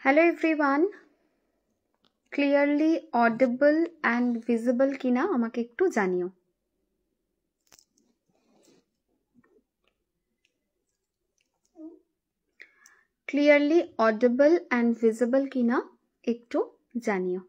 Hello everyone, clearly audible and visible কিনা আমাকে একটু জানিও। Clearly audible and visible কিনা একটু জানিও।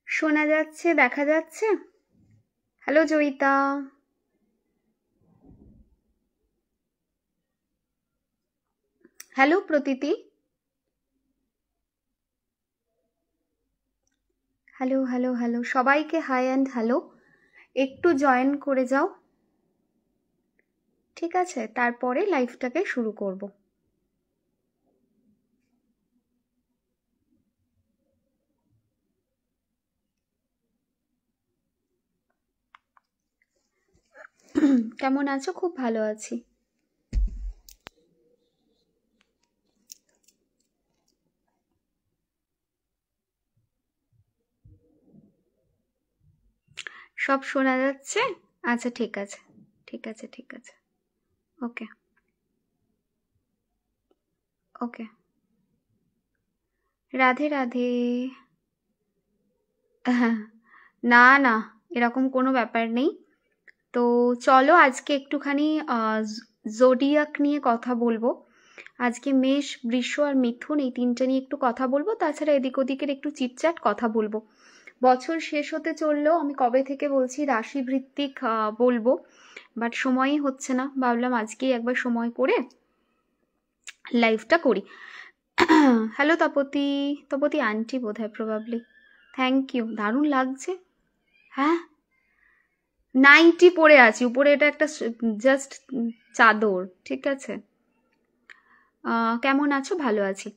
শোনা যাচ্ছে, দেখা যাচ্ছে? Hello Joyita, hello Pratiti, hello hello hello, সবাইকে হাই অ্যান্ড হ্যালো। একটু জয়েন করে যাও, ঠিক আছে? তারপরে লাইভটাকে শুরু করব। কেমন আছো? খুব ভালো আছি। সব শোনা যাচ্ছে? আচ্ছা, ঠিক আছে ঠিক আছে ঠিক আছে, ওকে ওকে। রাধে রাধে। না না, এরকম কোনো ব্যাপার নেই। তো চলো আজকে একটুখানি জোডিয়াক নিয়ে কথা বলবো। আজকে মেষ, বৃষ আর মিথুন এই তিনটে নিয়ে একটু কথা বলবো। তাছাড়া এদিক ওদিকের একটু চিটচ্যাট কথা বলবো। বছর শেষ হতে চললেও আমি কবে থেকে বলছি রাশি ভিত্তিক বলবো, বাট সময়ই হচ্ছে না। ভাবলাম আজকেই একবার সময় করে লাইভটা করি। হ্যালো তপতি, তপতি আন্টি বোধহয়, প্রবাবলি। থ্যাংক ইউ, দারুণ লাগছে। হ্যাঁ, নাইটি পরে আছি, উপরে এটা একটা জাস্ট চাদর, ঠিক আছে? কেমন আছো? ভালো আছি।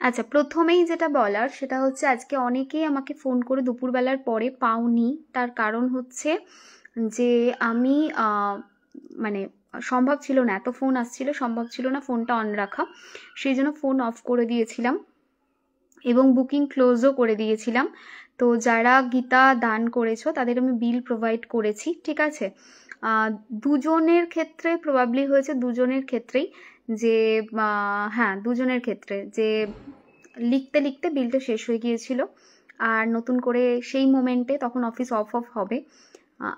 আচ্ছা, প্রথমেই যেটা বলার সেটা হচ্ছে আজকে অনেকেই আমাকে ফোন করে দুপুরবেলার পরে পাওনি। তার কারণ হচ্ছে যে আমি মানে সম্ভব ছিল না, এত ফোন আসছিল, সম্ভব ছিল না ফোনটা অন রাখা, সেই জন্য ফোন অফ করে দিয়েছিলাম এবং বুকিং ক্লোজও করে দিয়েছিলাম। তো যারা গীতা দান করেছো তাদের আমি বিল প্রোভাইড করেছি, ঠিক আছে? দুজনের ক্ষেত্রে প্রবাবলি হয়েছে, দুজনের ক্ষেত্রেই যে হ্যাঁ, দুজনের ক্ষেত্রে যে লিখতে লিখতে বিলটা শেষ হয়ে গিয়েছিল, আর নতুন করে সেই মোমেন্টে তখন অফিস অফ হবে,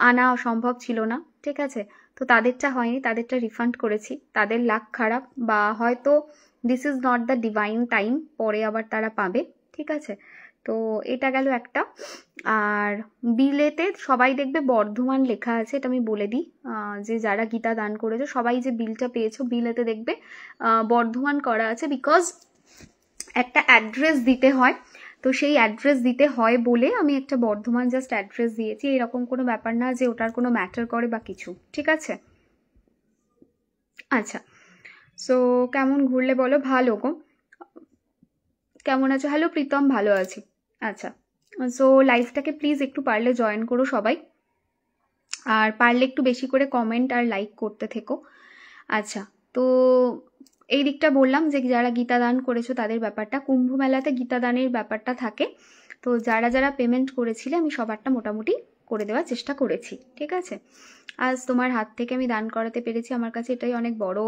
আনা সম্ভব ছিল না, ঠিক আছে? তো তাদেরটা হয়নি, তাদেরটা রিফান্ড করেছি। তাদের লাক খারাপ, বা হয়তো this is not the divine time, পরে আবার তারা পাবে, ঠিক আছে? তো এটা গেল একটা। আর বিলেতে সবাই দেখবে বর্ধমান লেখা আছে, এটা আমি বলে দিই, যে যারা গীতা দান করেছো সবাই যে বিলটা পেয়েছো, বিলেতে দেখবে বর্ধমান করা আছে, বিকজ একটা অ্যাড্রেস দিতে হয়। তো সেই অ্যাড্রেস দিতে হয় বলে আমি একটা বর্ধমান জাস্ট অ্যাড্রেস দিয়েছি। এরকম কোনো ব্যাপার না যে ওটার কোনো ম্যাটার করে বা কিছু, ঠিক আছে? আচ্ছা, সো কেমন ঘুরলে বলো? ভালো গো। কেমন আছো? হ্যালো প্রীতম, ভালো আছি। আচ্ছা, সো লাইভটাকে প্লিজ একটু পারলে জয়েন করো সবাই, আর পারলে একটু বেশি করে কমেন্ট আর লাইক করতে থেকো। আচ্ছা, তো এই দিকটা বললাম যে যারা গীতা দান করেছো তাদের ব্যাপারটা। কুম্ভ মেলাতে গীতা দানের ব্যাপারটা থাকে, তো যারা যারা পেমেন্ট করেছিলে আমি সবারটা মোটামুটি করে দেওয়ার চেষ্টা করেছি, ঠিক আছে? আজ তোমার হাত থেকে আমি দান করাতে পেরেছি, আমার কাছে এটাই অনেক বড়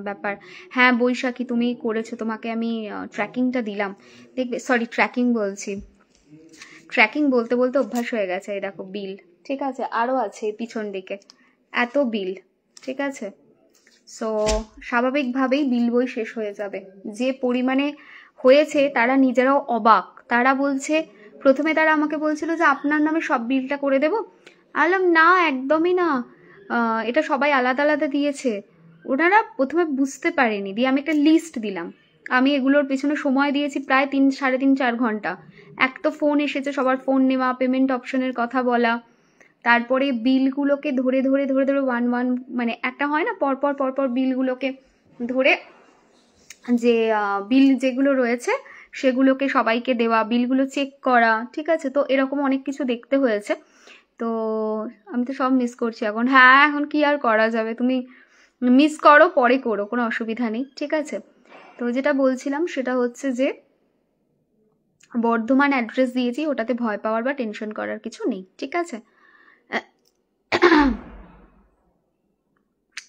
ব্যাপার। হ্যাঁ বৈশাখী, তুমি করেছো, তোমাকে আমি ট্র্যাকিংটা দিলাম, দেখবে। সরি, ট্র্যাকিং বলছি, ট্র্যাকিং বলতে বলতে অভ্যাস হয়ে গেছে। এই দেখো বিল, ঠিক আছে? আরও আছে পিছন দিকে এত বিল, ঠিক আছে? সো স্বাভাবিকভাবেই বিল বই শেষ হয়ে যাবে। যে পরিমাণে হয়েছে তারা নিজেরাও অবাক। তারা বলছে, প্রথমে তারা আমাকে বলছিল যে আপনার নামে সব বিলটা করে দেব। আলাম না, একদমই না, এটা সবাই আলাদা আলাদা দিয়েছে। ওনারা প্রথমে বুঝতে পারেনি, দিয়ে আমি একটা লিস্ট দিলাম, আমি এগুলোর পেছনে সময় দিয়েছি প্রায় 3-4.5 ঘন্টা। এক তো ফোন এসেছে, সবার ফোন নেওয়া, পেমেন্ট অপশনের কথা বলা, তারপরে বিলগুলোকে ধরে ধরে ধরে ধরে ওয়ান মানে একটা হয় না পরপর পরপর বিলগুলোকে ধরে, যে বিল যেগুলো রয়েছে সেগুলোকে সবাইকে দেওয়া, বিলগুলো চেক করা, ঠিক আছে। তো এরকম অনেক কিছু দেখতে হয়েছে। তো আমি তো সব মিস করছি এখন। হ্যাঁ, এখন কি আর করা যাবে, তুমি মিস করো, পরে করো, কোনো অসুবিধা নেই, ঠিক আছে। তো যেটা বলছিলাম সেটা হচ্ছে যে বর্ধমান অ্যাড্রেস দিয়েছি, ওটাতে ভয় পাওয়ার বা টেনশন করার কিছু নেই, ঠিক আছে।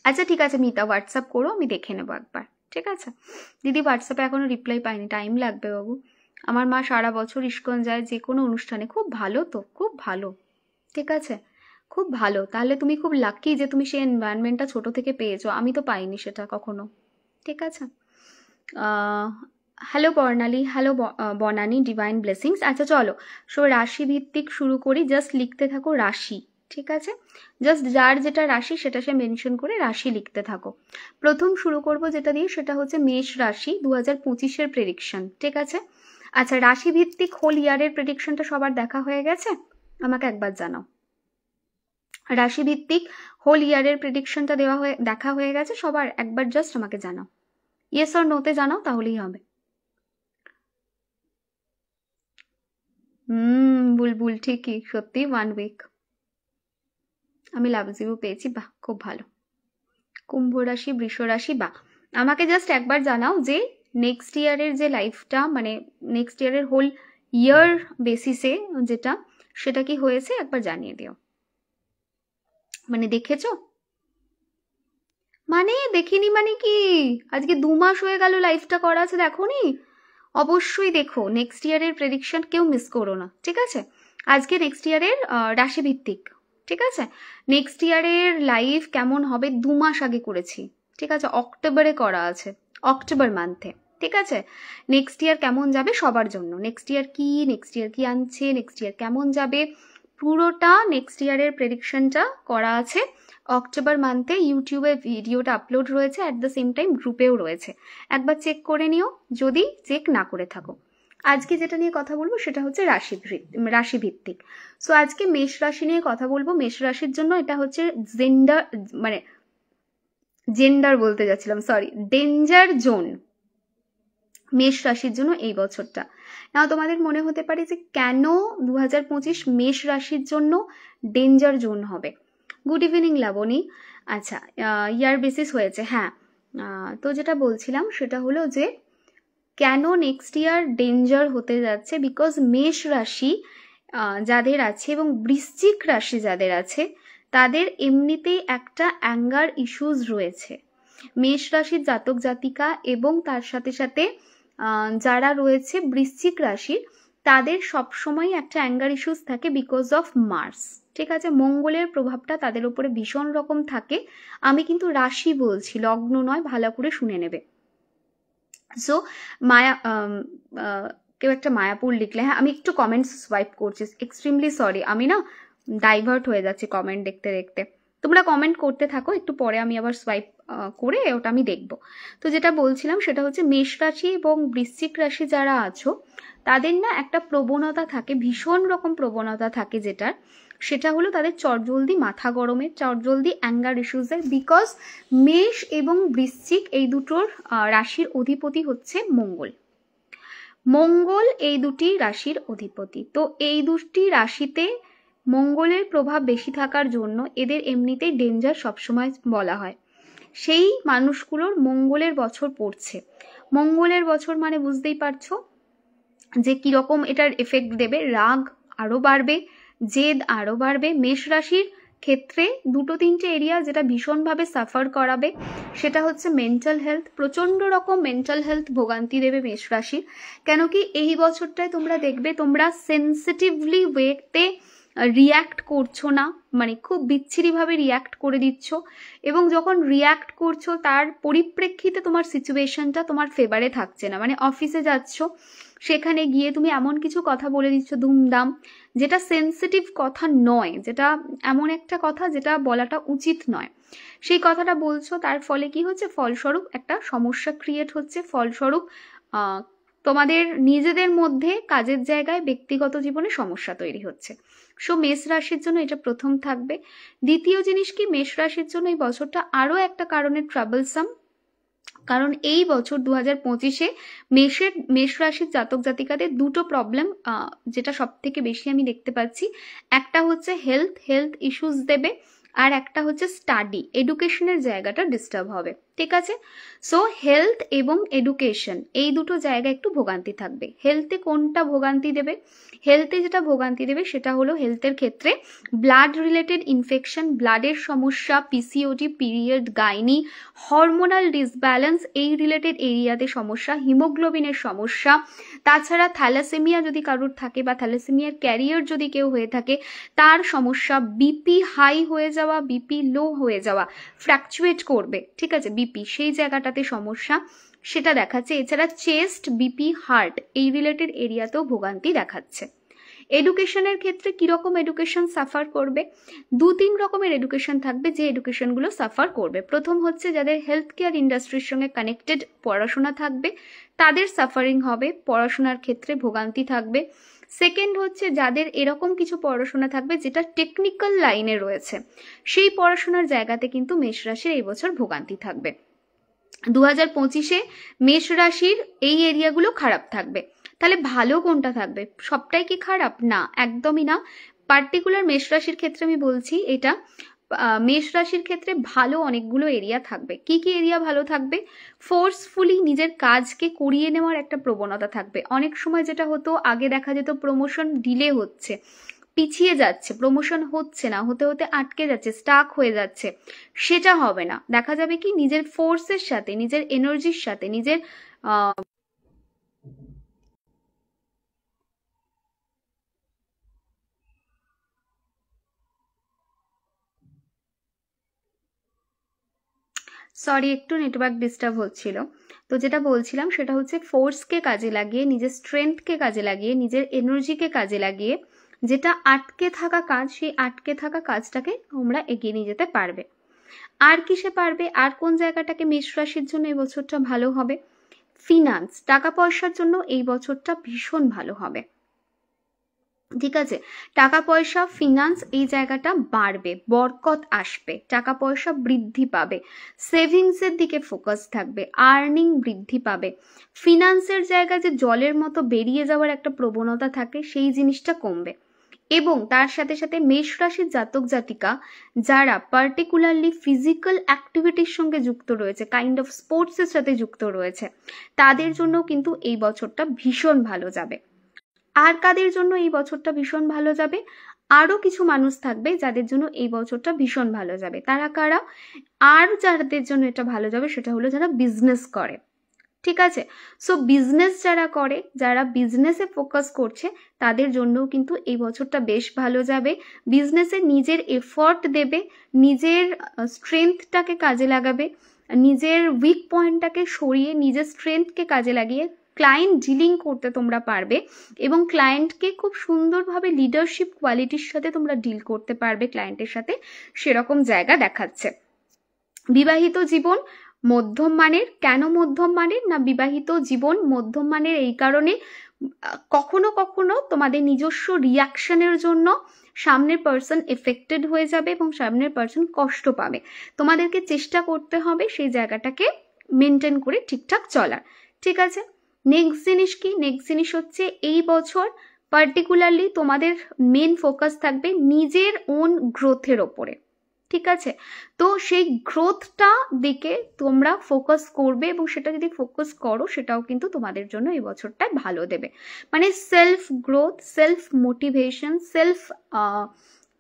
আচ্ছা ঠিক আছে মিতা, হোয়াটসঅ্যাপ করো, আমি দেখে নেবো একবার, ঠিক আছে। দিদি হোয়াটসঅ্যাপে এখনো রিপ্লাই পাইনি, টাইম লাগবে বাবু। আমার মা সারা বছর ইস্কন যায় যে কোনো অনুষ্ঠানে। খুব ভালো, তো খুব ভালো, ঠিক আছে, খুব ভালো। তাহলে তুমি খুব লাকি যে তুমি সেই এনভায়রনমেন্টটা ছোট থেকে পেয়েছো, আমি তো পাইনি সেটা কখনো, ঠিক আছে। হ্যালো বর্ণালী, হ্যালো বনানী, ডিভাইন ব্লেসিংস। আচ্ছা চলো, সো রাশি ভিত্তিক শুরু করি, জাস্ট লিখতে থাকো রাশি, ঠিক আছে। জাস্ট যার যেটা রাশি সেটা সে মেনশন করে রাশি লিখতে থাকো। প্রথম শুরু করব যেটা দিয়ে, সেটা হচ্ছে মেষ রাশি 2025-এর প্রেডিকশন, ঠিক আছে। আচ্ছা, রাশি ভিত্তিক হোল ইয়ারের প্রেডিকশনটা সবার দেখা হয়ে গেছে? আমাকে একবার জানাও। রাশি ভিত্তিক হোল ইয়ারের প্রেডিকশনটা দেখা হয়ে গেছে সবার? একবার জাস্ট আমাকে জানাও, ইয়েস অর নোতে জানাও, তাহলেই হবে। বুলবুল ঠিকই, সত্যি 1 উইক। আমি লাভ জিরো পেয়েছি, বাহ খুব ভালো। কুম্ভ রাশি, বৃষ রাশি, বাহ। আমাকে জাস্ট একবার জানাও যে নেক্সট ইয়ারের যে লাইফটা, মানে নেক্সট ইয়ারের হোল ইয়ার বেসিসে যেটা, সেটা কি হয়েছে একবার জানিয়ে দিও। মানে দেখেছো? মানে দেখিনি মানে কি, আজকে 2 মাস হয়ে গেল লাইফটা করা আছে, দেখোনি? অবশ্যই দেখো, নেক্সট ইয়ারের প্রেডিকশন কেউ মিস করো না, ঠিক আছে। আজকে নেক্সট ইয়ারের রাশি ভিত্তিক, ঠিক আছে। নেক্সট ইয়ারের লাইফ কেমন হবে 2 মাস আগে করেছি, ঠিক আছে, অক্টোবরে করা আছে, অক্টোবর মান্থে, ঠিক আছে। নেক্সট ইয়ার কেমন যাবে সবার জন্য, নেক্সট ইয়ার কি আনছে, নেক্সট ইয়ার কেমন যাবে, পুরোটা নেক্সট ইয়ারের প্রেডিকশনটা করা আছে অক্টোবর মান্থে। ইউটিউবে ভিডিওটা আপলোড রয়েছে, অ্যাট দ্য সেম টাইম গ্রুপেও রয়েছে, একবার চেক করে নিও যদি চেক না করে থাকো। আজকে যেটা নিয়ে কথা বলবো সেটা হচ্ছে রাশি ভিত্তিক। সো আজকে মেষ রাশি নিয়ে কথা বলবো। মেষ রাশির জন্য এটা হচ্ছে জেন্ডার বলতে যাচ্ছিলাম, সরি, ডেঞ্জার জোন মেষ রাশির জন্য এই বছরটা। নাও তোমাদের মনে হতে পারে যে কেন 2025 মেষ রাশির জন্য ডেঞ্জার জোন হবে। Good evening Laboni. আচ্ছা, ইয়ার বেসিস হয়েছে, হ্যাঁ। তো যেটা বলছিলাম সেটা হলো যে কেন নেক্সট ইয়ার ডেঞ্জার হতে যাচ্ছে, বিকজ মেষ রাশি যাদের আছে এবং বৃশ্চিক রাশি যাদের আছে তাদের এমনিতেই একটা অ্যাঙ্গার ইস্যুস রয়েছে। মেষ রাশির জাতক জাতিকা এবং তার সাথে সাথে যারা রয়েছে বৃশ্চিক রাশির, তাদের সবসময় একটা অ্যাঙ্গার ইস্যুস থাকে বিকজ অফ মার্স, ঠিক আছে। মঙ্গলের প্রভাবটা তাদের উপরে ভীষণ রকম থাকে। আমি কিন্তু রাশি বলছি, লগ্ন নয়, ভালো করে শুনে নেবে। সো কেউ একটা মায়াপুর লিখলে, হ্যাঁ আমি একটু কমেন্টস সোয়াইপ করছি, এক্সট্রিমলি সরি, আমি না ডাইভার্ট হয়ে যাচ্ছি কমেন্ট দেখতে দেখতে। তোমরা কমেন্ট করতে থাকো, একটু পরে আমি আবার সোয়াইপ করে ওটা আমি দেখবো। তো যেটা বলছিলাম সেটা হচ্ছে মেষ রাশি এবং বৃশ্চিক রাশি যারা আছো তাদের না একটা প্রবণতা থাকে, ভীষণ রকম প্রবণতা থাকে, সেটা হলো তাদের চটজলদি মাথা গরমের, চটজলদি অ্যাঙ্গার ইস্যুসের, বিকজ মেষ এবং বৃশ্চিক এই দুটোর রাশির অধিপতি হচ্ছে মঙ্গল এই দুটি রাশির অধিপতি। তো এই দুটি রাশিতে মঙ্গলের প্রভাব বেশি থাকার জন্য এদের এমনিতেই ডেঞ্জার সবসময় বলা হয়। সেই মানুষগুলোর মঙ্গলের বছর পড়ছে, মঙ্গলের বছর মানে বুঝতেই পারছো যে কিরকম এটার এফেক্ট দেবে। রাগ আরো বাড়বে, জেদ আরো বাড়বে। মেষ রাশির ক্ষেত্রে 2-3টে এরিয়া যেটা ভীষণভাবে সাফার করাবে সেটা হচ্ছে মেন্টাল হেলথ। প্রচণ্ড রকম মেন্টাল হেলথ ভোগান্তি দেবে মেষ রাশির। কেন কি এই বছরটায় তোমরা দেখবে তোমরা সেন্সিটিভলি ওয়েতে রিয়্যাক্ট করছো না, মানে খুব বিচ্ছিরিভাবে রিয়্যাক্ট করে দিচ্ছ, এবং যখন রিয়্যাক্ট করছো তার পরিপ্রেক্ষিতে তোমার সিচুয়েশনটা তোমার ফেভারে থাকছে না। মানে অফিসে যাচ্ছ, সেখানে গিয়ে তুমি এমন কিছু কথা বলে দিচ্ছ ধুমধাম, যেটা সেন্সিটিভ কথা নয়, যেটা এমন একটা কথা যেটা বলাটা উচিত নয়, সেই কথাটা বলছো, তার ফলে কি হচ্ছে, ফলস্বরূপ একটা সমস্যা ক্রিয়েট হচ্ছে, ফলস্বরূপ তোমাদের নিজেদের মধ্যে কাজের জায়গায় ব্যক্তিগত জীবনে সমস্যা তৈরি হচ্ছে। সো মেষ রাশির জন্য এটা প্রথম থাকবে। দ্বিতীয় জিনিস কি, মেষ রাশির জন্য এই বছরটা আরো একটা কারণে ট্রাবলসাম, কারণ এই বছর 2025-এ মেষ রাশির জাতক জাতিকাদের দুটো প্রবলেম, যেটা সব থেকে বেশি আমি দেখতে পাচ্ছি, একটা হচ্ছে হেলথ ইস্যুস দেবে, আর একটা হচ্ছে স্টাডি এডুকেশনের জায়গাটা ডিস্টার্ব হবে। ঠিক আছে, সো হেলথ এবং এডুকেশন এই দুটো জায়গা একটু ভোগান্তি থাকবে। হেলথে কোনটা ভোগান্তি দেবে, হেলথে যেটা ভোগান্তি দেবে সেটা হলো হেলথের ক্ষেত্রে ব্লাড রিলেটেড ইনফেকশন, ব্লাডের সমস্যা, PCOD, period, gynae, hormonal disbalance এই রিলেটেড এরিয়াতে সমস্যা, হিমোগ্লোবিনের সমস্যা, তাছাড়া থ্যালাসেমিয়া যদি কারোর থাকে বা থ্যালাসেমিয়ার ক্যারিয়ার যদি কেউ হয়ে থাকে তার সমস্যা, বিপি হাই হয়ে যাওয়া, বিপি লো হয়ে যাওয়া, ফ্ল্যাকচুয়েট করবে, ঠিক আছে বিপি, সেই জায়গাটাতে সমস্যা সেটা দেখাচ্ছে। এছাড়া চেস্ট, বিপি, হার্ট এই রিলেটেড এরিয়াতেও ভোগান্তি দেখাচ্ছে। এডুকেশনের ক্ষেত্রে কিরকম এডুকেশন সাফার করবে, 2-3 রকমের এডুকেশন থাকবে যে এডুকেশনগুলো সাফার করবে। প্রথম হচ্ছে যাদের হেলথ কেয়ার ইন্ডাস্ট্রির সঙ্গে কানেক্টেড পড়াশোনা থাকবে তাদের সাফারিং হবে, পড়াশোনার ক্ষেত্রে ভোগান্তি থাকবে। সেকেন্ড হচ্ছে যাদের এরকম কিছু পড়াশোনা থাকবে যেটা টেকনিক্যাল লাইনে রয়েছে, সেই পড়াশোনার জায়গাতে কিন্তু মেষ রাশির এই বছর ভোগান্তি থাকবে। 2025-এ মেষ রাশির এই এরিয়াগুলো খারাপ থাকবে। তাহলে ভালো কোনটা থাকবে, সবটাই কি খারাপ? না, একদমই না। পার্টিকুলার মেষ রাশির ক্ষেত্রে আমি বলছি এটা, মেষ রাশির ক্ষেত্রে ভালো অনেকগুলো এরিয়া থাকবে। কি কি এরিয়া ভালো থাকবে, ফোর্সফুলি নিজের কাজকে করিয়ে নেওয়ার একটা প্রবণতা থাকবে। অনেক সময় যেটা হতো, আগে দেখা যেত প্রমোশন ডিলে হচ্ছে, পিছিয়ে যাচ্ছে, প্রমোশন হচ্ছে না, হতে হতে আটকে যাচ্ছে, স্টাক হয়ে যাচ্ছে, সেটা হবে না। দেখা যাবে কি নিজের ফোর্সের সাথে, নিজের এনার্জির সাথে, নিজের সরি একটু নেটওয়ার্ক ডিস্টার্ব হচ্ছিল। তো যেটা বলছিলাম সেটা হচ্ছে ফোর্সকে কাজে লাগিয়ে, নিজের স্ট্রেংথকে কাজে লাগিয়ে, নিজের এনার্জিকে কাজে লাগিয়ে যেটা আটকে থাকা কাজ, সেই আটকে থাকা কাজটাকে তোমরা এগিয়ে নিয়ে যেতে পারবে। আর কিসে পারবে, আর কোন জায়গাটাকে মেষ রাশির জন্য এই বছরটা ভালো হবে, ফিনান্স, টাকা পয়সার জন্য এই বছরটা ভীষণ ভালো হবে। ঠিক আছে, টাকা পয়সা, ফিনান্স এই জায়গাটা বাড়বে, বরকত আসবে, টাকা পয়সা বৃদ্ধি পাবে, সেভিংসের দিকে ফোকাস থাকবে, আর্নিং বৃদ্ধি পাবে। ফিনান্সের জায়গায় যে জলের মতো বেরিয়ে যাওয়ার একটা প্রবণতা থাকে সেই জিনিসটা কমবে। এবং তার সাথে সাথে মেষ রাশির জাতক জাতিকা যারা পার্টিকুলারলি ফিজিক্যাল অ্যাক্টিভিটির সঙ্গে যুক্ত রয়েছে, কাইন্ড অফ স্পোর্টসের সাথে যুক্ত রয়েছে, তাদের জন্য কিন্তু এই বছরটা ভীষণ ভালো যাবে। আর কাদের জন্য এই বছরটা ভীষণ ভালো যাবে, আরো কিছু মানুষ থাকবে যাদের জন্য এই বছরটা ভীষণ ভালো যাবে। তারা কারা? আর যাদের জন্য এটা ভালো যাবে সেটা হলো যারা বিজনেস করে। ঠিক আছে, সো বিজনেস যারা করে, যারা বিজনেসে ফোকাস করছে, তাদের জন্যও কিন্তু এই বছরটা বেশ ভালো যাবে। বিজনেসে নিজের এফর্ট দেবে, নিজের স্ট্রেংথটাকে কাজে লাগাবে, নিজের উইক পয়েন্টটাকে সরিয়ে নিজের স্ট্রেংথকে কাজে লাগিয়ে ক্লায়েন্ট ডিলিং করতে তোমরা পারবে এবং ক্লায়েন্টকে খুব সুন্দরভাবে লিডারশিপ কোয়ালিটির সাথে তোমরা ডিল করতে পারবে ক্লায়েন্টের সাথে, সেরকম জায়গা দেখাচ্ছে। বিবাহিত জীবন মধ্যম মানের। কেন মধ্যম মানের? না, বিবাহিত জীবন মধ্যম মানের এই কারণে, কখনো কখনো তোমাদের নিজস্ব রিয়াকশনের জন্য সামনের পার্সন এফেক্টেড হয়ে যাবে এবং সামনের পার্সন কষ্ট পাবে। তোমাদেরকে চেষ্টা করতে হবে সেই জায়গাটাকে মেনটেন করে ঠিকঠাক চলার। ঠিক আছে, নেক্সট জিনিস কি? নেক্সট জিনিস হচ্ছে এই বছর পার্টিকুলারলি তোমাদের মেন ফোকাস থাকবে নিজের ওন গ্রোথের ওপরে। ঠিক আছে, তো সেই গ্রোথটা দিকে তোমরা ফোকাস করবে এবং সেটা যদি ফোকাস করো সেটাও কিন্তু তোমাদের জন্য এই বছরটায় ভালো দেবে। মানে self growth, self motivation, self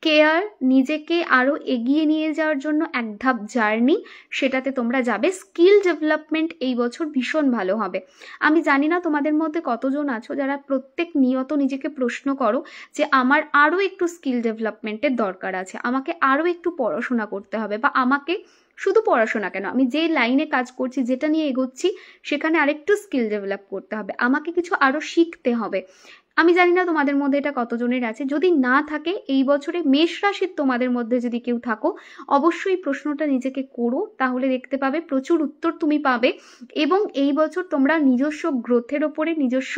care, নিজেকে আরো এগিয়ে নিয়ে যাওয়ার জন্য এক ধাপ জার্নি, সেটাতে তোমরা যাবে। স্কিল ডেভেলপমেন্ট এই বছর ভীষণ ভালো হবে। আমি জানি না তোমাদের মধ্যে কতজন আছো যারা প্রত্যেক নিয়ত নিজেকে প্রশ্ন করো যে আমার আরো একটু স্কিল ডেভেলপমেন্টের দরকার আছে, আমাকে আরো একটু পড়াশোনা করতে হবে, বা আমাকে শুধু পড়াশোনা কেন, আমি যে লাইনে কাজ করছি, যেটা নিয়ে এগোচ্ছি, সেখানে আরেকটু স্কিল ডেভেলপ করতে হবে, আমাকে কিছু আরো শিখতে হবে। আমি জানি না তোমাদের মধ্যে এটা কতজনের আছে, যদি না থাকে এই বছরে মেষ রাশির তোমাদের মধ্যে যদি কেউ থাকো অবশ্যই প্রশ্নটা নিজেকে করো, তাহলে দেখতে পাবে প্রচুর উত্তর তুমি পাবে। এবং এই বছর তোমরা নিজস্ব গ্রোথের ওপরে, নিজস্ব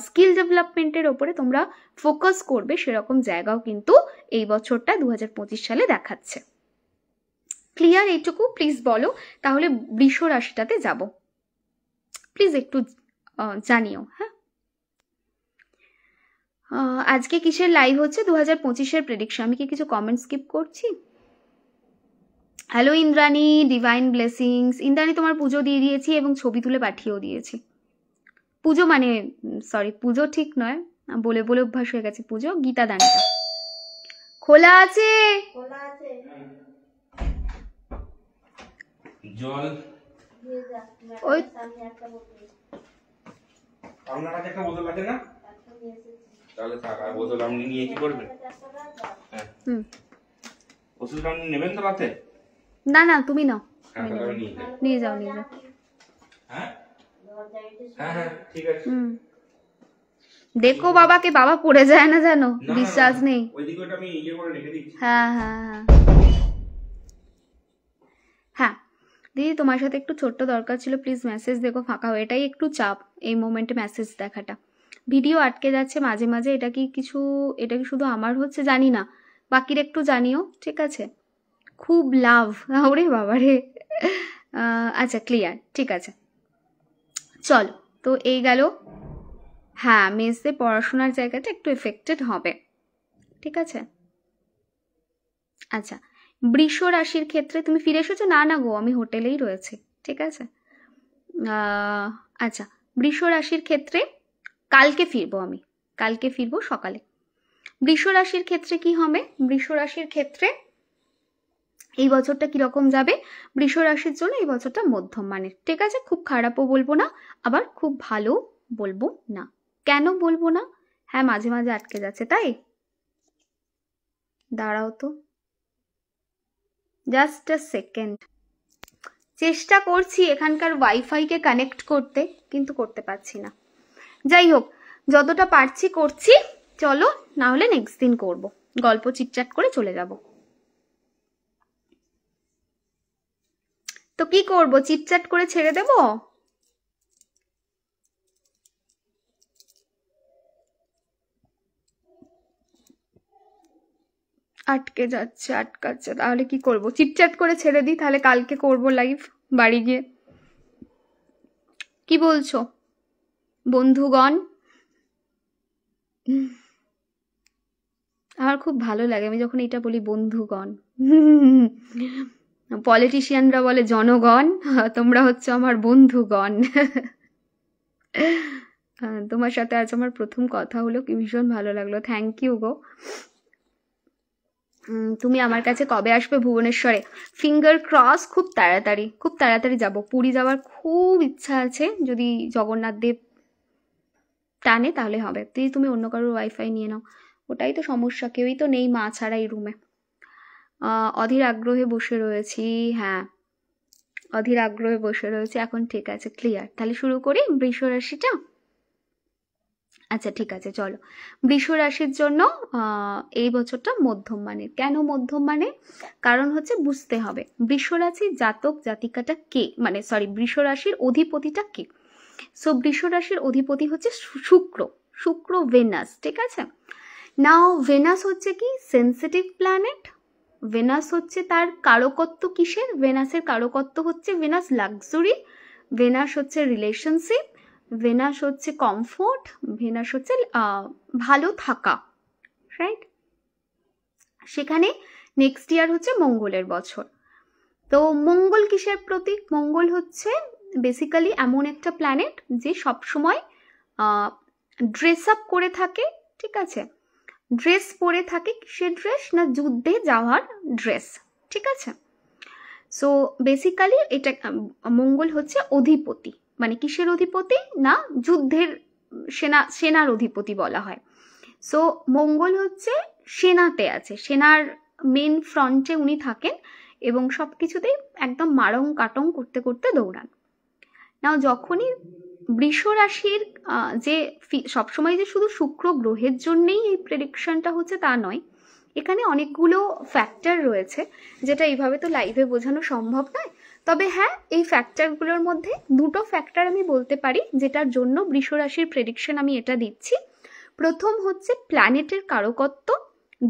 স্কিল ডেভেলপমেন্টের ওপরে তোমরা ফোকাস করবে, সেরকম জায়গাও কিন্তু এই বছরটা 2025 সালে দেখাচ্ছে। ক্লিয়ার এইটুকু প্লিজ বলো, তাহলে বৃষ রাশিটাতে যাব, প্লিজ একটু জানিও। হ্যাঁ, আজকে কিসের লাইভ হচ্ছে? 2025-এর প্রেডিকশন। আমি কি কিছু কমেন্ট স্কিপ করছি? Hello Indrani, divine blessings. Indrani তোমার পুজো দিয়ে দিয়েছি এবং ছবি তুলে পাঠিয়েও দিয়েছি। পুজো মানে সরি, পুজো ঠিক নয়, বলে বলে অভ্যাস হয়ে গেছে। পুজো গীতা দানটা খোলা আছে, জল ওই আপনার কাছে একটা বোতল আছে না? তাহলে থাক, আর বোতল আপনি নিয়ে কি করবেন? হ্যাঁ, ওষুধ আপনি নেবেন তো রাতে? না না, তুমি নাও, হ্যাঁ, তাহলে আমি নিয়ে যাই। নিয়ে যাও নিয়ে যাও। হ্যাঁ হ্যাঁ হ্যাঁ, ঠিক আছে। দেখো বাবাকে, বাবা পড়ে যায় না জানো, না, বিশ্বাস না, নেই। ওইদিকে ওটা আমি ইয়ে করে রেখে দিচ্ছি। হ্যাঁ হ্যাঁ হ্যাঁ হ্যাঁ দিদি, তোমার সাথে একটু ছোট্ট দরকার ছিল, প্লিজ মেসেজ দেখো ফাঁকা হয়ে। এটাই একটু চাপ এই মোমেন্টে মেসেজ দেখাটা। ভিডিও আটকে যাচ্ছে মাঝে মাঝে, এটা কি শুধু আমার হচ্ছে জানি না, বাকির একটু জানিও, ঠিক আছে? খুব লাভ, ওরে বাবারে। আচ্ছা ক্লিয়ার, ঠিক আছে চলো। তো এই গেল। হ্যাঁ, মেসে পড়াশোনার জায়গাটা একটু এফেক্টেড হবে, ঠিক আছে? আচ্ছা, বৃষ রাশির ক্ষেত্রে তুমি ফিরে এসেছো? না না গো, আমি হোটেলেই রয়েছি, ঠিক আছে? আচ্ছা, বৃষ রাশির ক্ষেত্রে কালকে ফিরবো, আমি কালকে ফিরবো সকালে। বৃষ রাশির ক্ষেত্রে কি হবে? বৃষ রাশির ক্ষেত্রে এই বছরটা কিরকম যাবে? বৃষ রাশির জন্য এই বছরটা মধ্যম মানের, ঠিক আছে? খুব খারাপও বলবো না, আবার খুব ভালো বলবো না। কেন বলবো না? হ্যাঁ, মাঝে মাঝে আটকে যাচ্ছে, তাই দাঁড়াও তো জাস্ট আ সেকেন্ড। চেষ্টা করছি এখানকার ওয়াইফাইকে কানেক্ট করতে, কিন্তু করতে পারছি না। যাই হোক, যতটা পারছি করছি, চলো, না হলে নেক্সট দিন করব, গল্প চিটচাট করে চলে যাব। তো কি করব, চিটচাট করে ছেড়ে দেব? আটকে যাচ্ছে, আটকাচ্ছে, তাহলে কি করব? চিটচাট করে ছেড়ে দিই, তাহলে কালকে করব লাইভ বাড়ি গিয়ে। কি বলছো বন্ধুগণ? আমার খুব ভালো লাগে আমি যখন এটা বলি, বন্ধুগণ। পলিটিশিয়ানরা বলে জনগণ, তোমরা হচ্ছে আমার বন্ধুগণ। তোমার সাথে আজ আমার প্রথম কথা হলো, কি ভীষণ ভালো লাগলো, থ্যাংক ইউ গো। তুমি আমার কাছে কবে আসবে ভুবনেশ্বরে? ফিঙ্গার ক্রস, খুব তাড়াতাড়ি যাব। পুরী যাওয়ার খুব ইচ্ছা আছে, যদি জগন্নাথ দেব টানে তাহলে হবে। তুমি অন্য কারোর ওয়াইফাই নিয়ে নাও, ওটাই তো সমস্যা, কেউই তো নেই মা ছাড়া এই রুমে। অধীর আগ্রহে বসে রয়েছি, হ্যাঁ অধীর আগ্রহে বসে রয়েছে। এখন ঠিক আছে, ক্লিয়ার। তাহলে শুরু করি বৃষ রাশিটা। আচ্ছা ঠিক আছে চলো। বৃষ রাশির জন্য এই বছরটা মধ্যম মানের। কেন মধ্যম মানের? কারণ হচ্ছে বুঝতে হবে বৃষ রাশির জাতক জাতিকাটা কে, মানে সরি, বৃষ রাশির অধিপতিটা কে। সো বৃষ রাশির অধিপতি হচ্ছে শুক্র ভেনাস, ঠিক আছে? নাও ভেনাস হচ্ছে কি? Sensitive planet. ভেনাস হচ্ছে তার কারকত্ব কিসের? ভেনাসের কারকত্ব হচ্ছে ভেনাস লাক্সারি, ভেনাস হচ্ছে রিলেশনশিপ, ভেনাস হচ্ছে কমফোর্ট, ভেনাস হচ্ছে ভালো থাকা, রাইট? সেখানে নেক্সট ইয়ার হচ্ছে মঙ্গলের বছর। তো মঙ্গল কিসের প্রতীক? মঙ্গল হচ্ছে বেসিক্যালি এমন একটা প্ল্যানেট যে সবসময় ড্রেস আপ করে থাকে, ঠিক আছে? ড্রেস পরে থাকে, কিসের ড্রেস? না যুদ্ধে যাওয়ার ড্রেস, ঠিক আছে? সো বেসিক্যালি এটা মঙ্গল হচ্ছে অধিপতি, মানে কিসের অধিপতি? না যুদ্ধের, সেনার অধিপতি বলা হয়। সো মঙ্গল হচ্ছে সেনাতে আছে, সেনার মেন ফ্রন্টে উনি থাকেন এবং সব কিছুতেই একদম মারং কাটং করতে করতে দৌড়ান। নাও যখনই বৃষ রাশির যে সবসময় যে শুধু শুক্র গ্রহের জন্যেই এই প্রেডিকশনটা হচ্ছে তা নয়, এখানে অনেকগুলো ফ্যাক্টর রয়েছে, যেটা এইভাবে তো লাইভে বোঝানো সম্ভব নয়। তবে হ্যাঁ, এই ফ্যাক্টরগুলোর মধ্যে দুটো ফ্যাক্টর আমি বলতে পারি যেটার জন্য বৃষ রাশির প্রেডিকশন আমি এটা দিচ্ছি। প্রথম হচ্ছে প্ল্যানেটের কারকত্ব,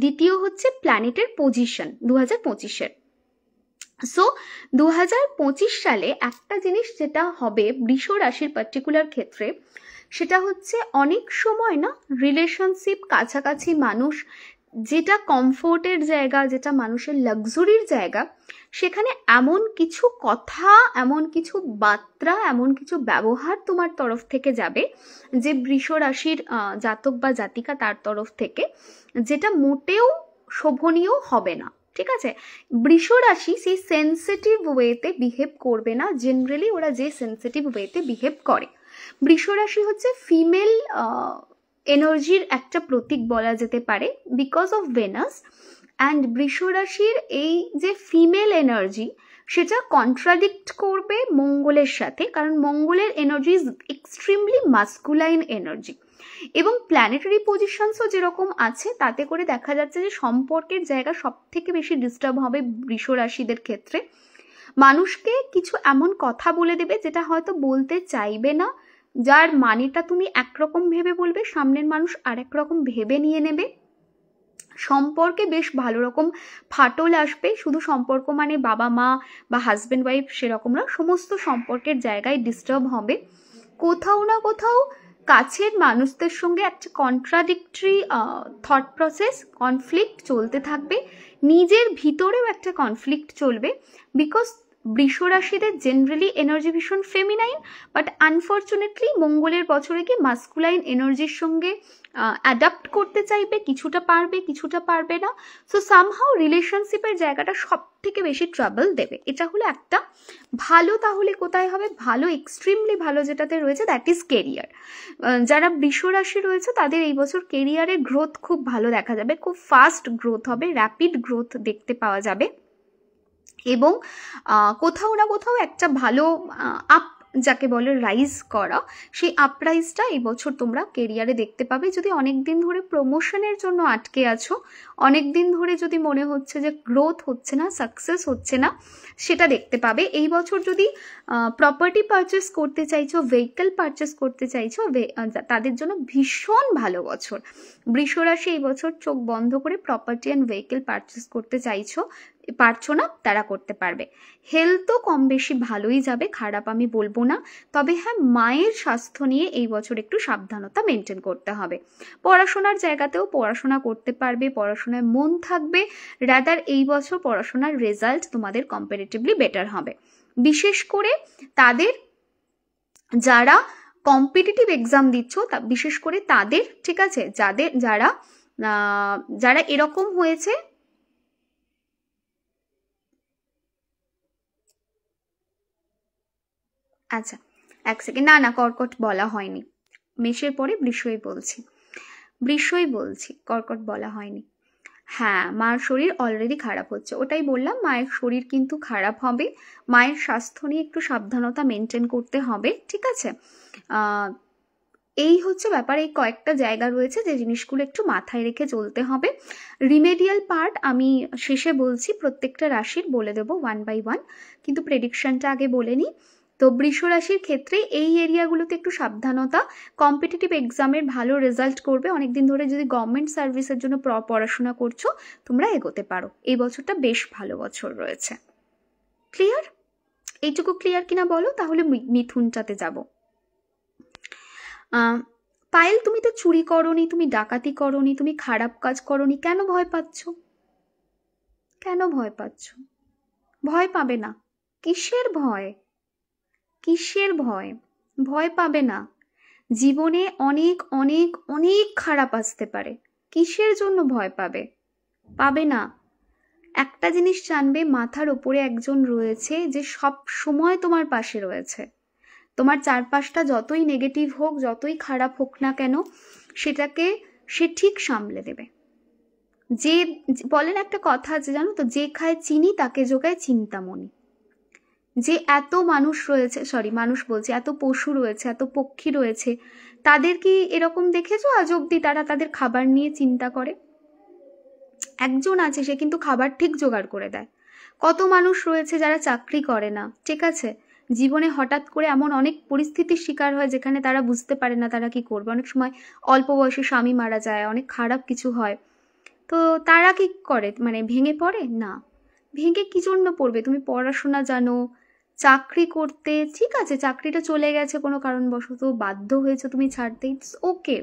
দ্বিতীয় হচ্ছে প্ল্যানেটের পজিশন 2025-এর। সো 2025 সালে একটা জিনিস যেটা হবে বৃষ রাশির পার্টিকুলার ক্ষেত্রে, সেটা হচ্ছে অনেক সময় না রিলেশনশিপ, কাছাকাছি মানুষ, যেটা কমফোর্টের জায়গা, যেটা মানুষের লাক্সারির জায়গা, সেখানে এমন কিছু কথা, এমন কিছু বার্তা, এমন কিছু ব্যবহার তোমার তরফ থেকে যাবে, যে বৃষ রাশির জাতক বা জাতিকা তার তরফ থেকে, যেটা মোটেও শোভনীয় হবে না। ঠিক আছে, বৃষ রাশি সেই সেন্সিটিভ ওয়েতে বিহেভ করবে না। জেনারেলি ওরা যে সেন্সিটিভ ওয়েতে বিহেভ করে, বৃষ রাশি হচ্ছে ফিমেল এনার্জির একটা প্রতীক বলা যেতে পারে, বিকজ অফ ভেনাস। অ্যান্ড বৃষ রাশির এই যে ফিমেল এনার্জি, সেটা কন্ট্রাডিক্ট করবে মঙ্গলের সাথে, কারণ মঙ্গলের energy is extremely masculine energy. এবং প্ল্যানেটারি পজিশনসও যেরকম আছে, তাতে করে দেখা যাচ্ছে যে সম্পর্কের জায়গা সব থেকে বেশি ডিস্টার্ব হবে বৃষ রাশিদের ক্ষেত্রে। মানুষকে কিছু এমন কথা বলে দেবে যেটা হয়তো বলতে চাইবে না, যার মানেটা তুমি একরকম ভেবে বলবে, সামনের মানুষ আরেক রকম ভেবে নিয়ে নেবে। সম্পর্কে বেশ ভালো রকম ফাটল আসবে। শুধু সম্পর্ক মানে বাবা মা বা হাজব্যান্ড ওয়াইফ সেরকম না, সমস্ত সম্পর্কের জায়গায় ডিস্টার্ব হবে। কোথাও না কোথাও কাছের মানুষদের সঙ্গে একটা কন্ট্রাডিক্টরি থট প্রসেস, কনফ্লিক্ট চলতে থাকবে। নিজের ভিতরেও একটা কনফ্লিক্ট চলবে, বিকজ বৃষ রাশিদের জেনারেলি এনার্জি ভীষণ ফেমিনাইন, বাট আনফর্চুনেটলি মঙ্গলের বছরে কি মাস্কুলাইন এনার্জির সঙ্গে অ্যাডাপ্ট করতে চাইবে, কিছুটা পারবে কিছুটা পারবে না। সো সামহাউ রিলেশনশিপের জায়গাটা সব থেকে বেশি ট্রাবল দেবে। এটা হলো একটা ভালো। তাহলে কোথায় হবে ভালো? এক্সট্রিমলি ভালো যেটাতে রয়েছে, দ্যাট ইজ কেরিয়ার। যারা বৃষ রাশি রয়েছে তাদের এই বছর কেরিয়ারের গ্রোথ খুব ভালো দেখা যাবে, খুব ফাস্ট গ্রোথ হবে, র্যাপিড গ্রোথ দেখতে পাওয়া যাবে। এবং কোথাও না কোথাও একটা ভালো আপ, যাকে বলে রাইজ করা, সেই আপরাইজটা এই বছর তোমরা কেরিয়ারে দেখতে পাবে। যদি অনেক দিন ধরে প্রমোশনের জন্য আটকে আছো, অনেক দিন ধরে যদি মনে হচ্ছে যে গ্রোথ হচ্ছে না, সাকসেস হচ্ছে না, সেটা দেখতে পাবে এই বছর। যদি প্রপার্টি পারচেস করতে চাইছো, ভেহিকেল পারচেস করতে চাইছো, তাদের জন্য ভীষণ ভালো বছর। বৃষ রাশি এই বছর চোখ বন্ধ করে প্রপার্টি অ্যান্ড ভেহিকেল পারচেস করতে পারছো না, তারা করতে পারবে। হেলথও কম বেশি ভালোই যাবে, খারাপ আমি বলবো না। তবে হ্যাঁ, মায়ের স্বাস্থ্য নিয়ে এই বছর একটু সাবধানতা মেনটেন করতে হবে। পড়াশোনার জায়গাতেও পড়াশোনা করতে পারবে, পড়াশোনায় মন থাকবে। রাদার এই বছর পড়াশোনার রেজাল্ট তোমাদের কম্পারেটিভলি বেটার হবে। বিশেষ করে তাদের যারা কম্পিটিটিভ এক্সাম দিচ্ছ, বিশেষ করে তাদের, ঠিক আছে, যারা এরকম হয়েছে, আচ্ছা এক সেকেন্ড, না কর্কট বলা হয়নি, মেষের পরে বৃষই বলছি, কর্কট বলা হয়নি। হ্যাঁ, মার শরীর অলরেডি খারাপ হচ্ছে, ওটাই বললাম, মায়ের শরীর কিন্তু খারাপ হবে। মায়ের স্বাস্থ্য নিয়ে একটু সাবধানতা মেনটেন করতে হবে, ঠিক আছে। এই হচ্ছে ব্যাপার। এই কয়েকটা জায়গা রয়েছে যে জিনিসগুলো একটু মাথায় রেখে চলতে হবে। রিমেডিয়াল পার্ট আমি শেষে বলছি, প্রত্যেকটা রাশির বলে দেবো 1 by 1, কিন্তু প্রেডিকশনটা আগে বলে নিই। তো বৃষ রাশির ক্ষেত্রে এই এরিয়াগুলোতে একটু সাবধানতা। কম্পিটিটিভ এক্সামের ভালো রেজাল্ট করবে। অনেকদিন ধরে যদি গভর্নমেন্ট সার্ভিসের জন্য পড়াশোনা করছো, তোমরা এগোতে পারো। এই বছরটা বেশ ভালো বছর রয়েছে। ক্লিয়ার? এইটুকু ক্লিয়ার কিনা বলো, তাহলে মিথুনটাতে যাব। পায়েল, তুমি তো চুরি করোনি, তুমি ডাকাতি করোনি, তুমি খারাপ কাজ করোনি, কেন ভয় পাচ্ছ? কেন ভয় পাচ্ছ? ভয় পাবে না। কিসের ভয়? কিসের ভয়? ভয় পাবে না। জীবনে অনেক অনেক অনেক খারাপ আসতে পারে, কিসের জন্য ভয় পাবে? পাবে না। একটা জিনিস জানবে, মাথার ওপরে একজন রয়েছে যে সব সময় তোমার পাশে রয়েছে। তোমার চারপাশটা যতই নেগেটিভ হোক, যতই খারাপ হোক না কেন, সেটাকে সে ঠিক সামলে দেবে। যে বলেন একটা কথা আছে জানো তো, যে খায় চিনি তাকে জোগায় চিন্তামণি। যে এত মানুষ রয়েছে, মানুষ বলছি, এত পশু রয়েছে, এত পক্ষী রয়েছে, তাদের কি এরকম দেখেছো আজ অব্দি তারা তাদের খাবার নিয়ে চিন্তা করে? একজন আছে, সে কিন্তু খাবার ঠিক জোগাড় করে দেয়। কত মানুষ রয়েছে যারা চাকরি করে না, ঠিক আছে, জীবনে হঠাৎ করে এমন অনেক পরিস্থিতির শিকার হয় যেখানে তারা বুঝতে পারে না তারা কি করবে। অনেক সময় অল্প বয়সে স্বামী মারা যায়, অনেক খারাপ কিছু হয়, তো তারা কি করে, মানে ভেঙে পড়ে না। ভেঙে কি জন্য পড়বে? তুমি পড়াশোনা জানো, চাকরি করতে, ঠিক আছে, চাকরিটা চলে গেছে কোনো কারণবশত, বাধ্য হয়েছে তুমি ছাড়তে, ইটস ওকে।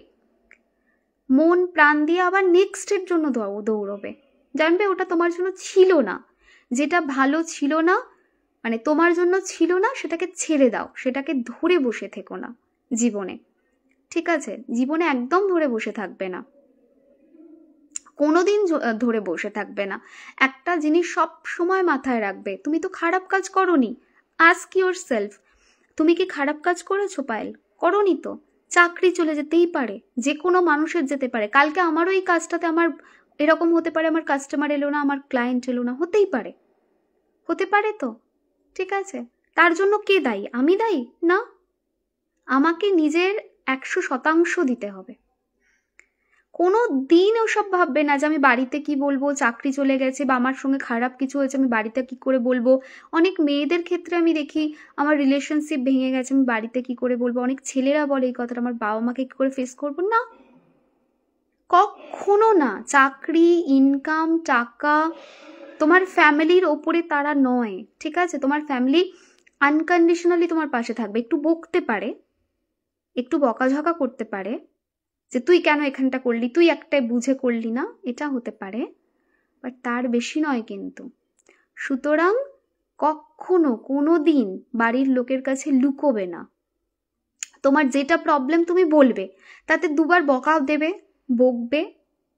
মন প্রাণ দিয়ে আবার নেক্সটের জন্য দৌড়বে। জানবে ওটা তোমার জন্য ছিল না, যেটা ভালো ছিল না, মানে তোমার জন্য ছিল না, সেটাকে ছেড়ে দাও, সেটাকে ধরে বসে থেকো না জীবনে, ঠিক আছে? জীবনে একদম ধরে বসে থাকবে না, কোনোদিন ধরে বসে থাকবে না। একটা জিনিস সব সময় মাথায় রাখবে, তুমি তো খারাপ কাজ করোনি। আস্ক ইউর সেলফ, তুমি কি খারাপ কাজ করেছো পায়েল? করোনি তো। চাকরি চলে যেতেই পারে, যে কোনো মানুষের যেতে পারে। কালকে আমারও এই কাজটাতে আমার এরকম হতে পারে, আমার কাস্টমার এলো না, আমার ক্লায়েন্ট এলো না, হতেই পারে, হতে পারে তো, ঠিক আছে? তার জন্য কে দায়ী? আমি দায়ী না। আমাকে নিজের 100% দিতে হবে। কোনো দিন ওসব ভাববে না যে আমি বাড়িতে কি বলবো, চাকরি চলে গেছে বা আমার সঙ্গে খারাপ কিছু হয়েছে, আমি বাড়িতে কি করে বলবো। অনেক মেয়েদের ক্ষেত্রে আমি দেখি আমার রিলেশনশিপ ভেঙে গেছে, আমি বাড়িতে কি করে বলবো। অনেক ছেলেরা বলে এই কথাটা, আমার বাবা মাকে কি করে ফেস করবো। না, কখনো না। চাকরি, ইনকাম, টাকা তোমার ফ্যামিলির ওপরে তারা নয়, ঠিক আছে? তোমার ফ্যামিলি আনকন্ডিশনালি তোমার পাশে থাকবে। একটু বকতে পারে, একটু বকাঝকা করতে পারে যে তুই কেন এখানটা করলি, তুই একটাই বুঝে করলি না, এটা হতে পারে, বাট তার বেশি নয় কিন্তু। সুতরাং কখনো কোনো দিন বাড়ির লোকের কাছে লুকোবে না। তোমার যেটা প্রবলেম তুমি বলবে, তাতে দুবার বকা দেবে, বকবে,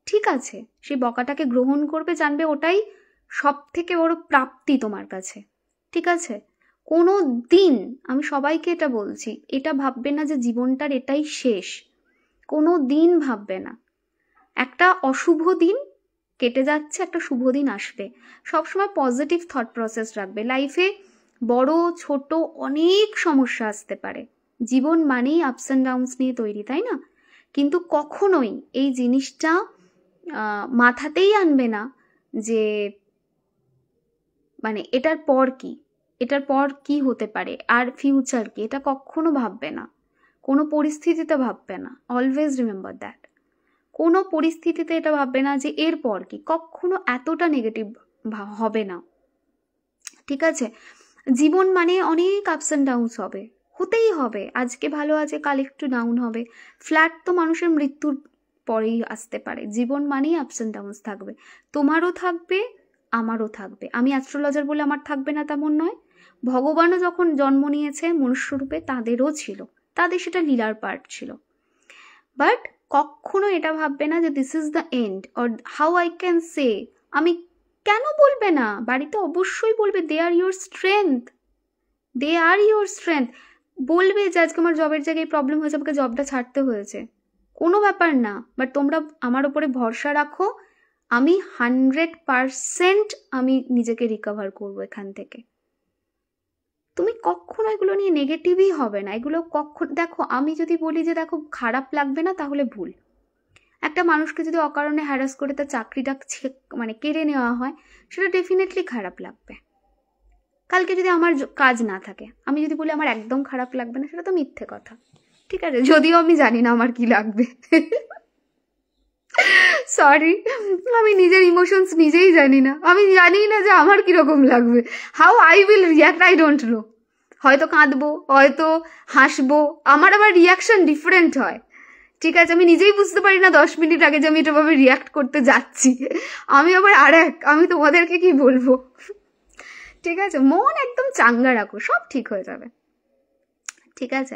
ঠিক আছে? সেই বকাটাকে গ্রহণ করবে, জানবে ওটাই সব থেকে বড় প্রাপ্তি তোমার কাছে, ঠিক আছে? কোনো দিন, আমি সবাইকে এটা বলছি, এটা ভাববে না যে জীবনটার এটাই শেষ, কোনো দিন ভাববে না। একটা অশুভ দিন কেটে যাচ্ছে, একটা শুভ দিন আসবে। সবসময় পজিটিভ থট প্রসেস রাখবে। লাইফে বড় ছোট অনেক সমস্যা আসতে পারে, জীবন মানেই আপস অ্যান্ড ডাউনস নিয়ে তৈরি, তাই না? কিন্তু কখনোই এই জিনিসটা মাথাতেই আনবে না যে মানে এটার পর কি, এটার পর কি হতে পারে, আর ফিউচার কি, এটা কখনো ভাববে না, কোনো পরিস্থিতিতে ভাববে না। Always remember that. কোনো পরিস্থিতিতে এটা ভাববে না যে এরপর কি, কখনো এতটা নেগেটিভ হবে না, ঠিক আছে? জীবন মানে অনেক আপস অ্যান্ড ডাউনস হবে, হতেই হবে। আজকে ভালো আছে, কাল একটু ডাউন হবে। ফ্ল্যাট তো মানুষের মৃত্যুর পরেই আসতে পারে। জীবন মানেই আপস অ্যান্ড ডাউনস থাকবে, তোমারও থাকবে, আমারও থাকবে। আমি অ্যাস্ট্রোলজার বলে আমার থাকবে না তেমন নয়। ভগবানও যখন জন্ম নিয়েছে মনুষ্যরূপে, তাদেরও ছিল, তাদের সেটা লীলার পার্ট ছিল। বাট কখনো এটা ভাববে না যে this is the end, or how I can say. আমি কেন বলবে না? বাড়িতে অবশ্যই বলবে, they are your strength, they are your strength. বলবে যে আজকে আমার জবের জায়গায় প্রবলেম হয়েছে, আমাকে জবটা ছাড়তে হয়েছে, কোনো ব্যাপার না, বাট তোমরা আমার উপরে ভরসা রাখো, আমি 100% আমি নিজেকে রিকভার করবো এখান থেকে। তুমি কখনো এগুলো নিয়ে নেগেটিভই হবে না। এগুলো কখনো, দেখো আমি যদি বলি যে দেখো খারাপ লাগবে না, তাহলে ভুল। একটা মানুষকে যদি অকারণে হ্যারাস করে তার চাকরিটা মানে কেড়ে নেওয়া হয়, সেটা ডেফিনেটলি খারাপ লাগবে। কালকে যদি আমার কাজ না থাকে, আমি যদি বলি আমার একদম খারাপ লাগবে না, সেটা তো মিথ্যে কথা, ঠিক আছে? যদিও আমি জানি না আমার কি লাগবে, সরি, আমি নিজের ইমোশনস নিজেই জানি না। আমি জানি না যে আমার কিরকম লাগবে, how I will react, I don't no. হয়তো কাঁদবো, হয়তো হাসবো, আমার আবার রিয়াকশন ডিফারেন্ট হয়, ঠিক আছে? আমি নিজেই বুঝতে পারি না 10 মিনিট আগে যে আমি এটাভাবে রিয়াক্ট করতে যাচ্ছি, আমি আবার আমি তোমাদেরকে কি বলবো, ঠিক আছে? মন একদম চাঙ্গা রাখো, সব ঠিক হয়ে যাবে, ঠিক আছে?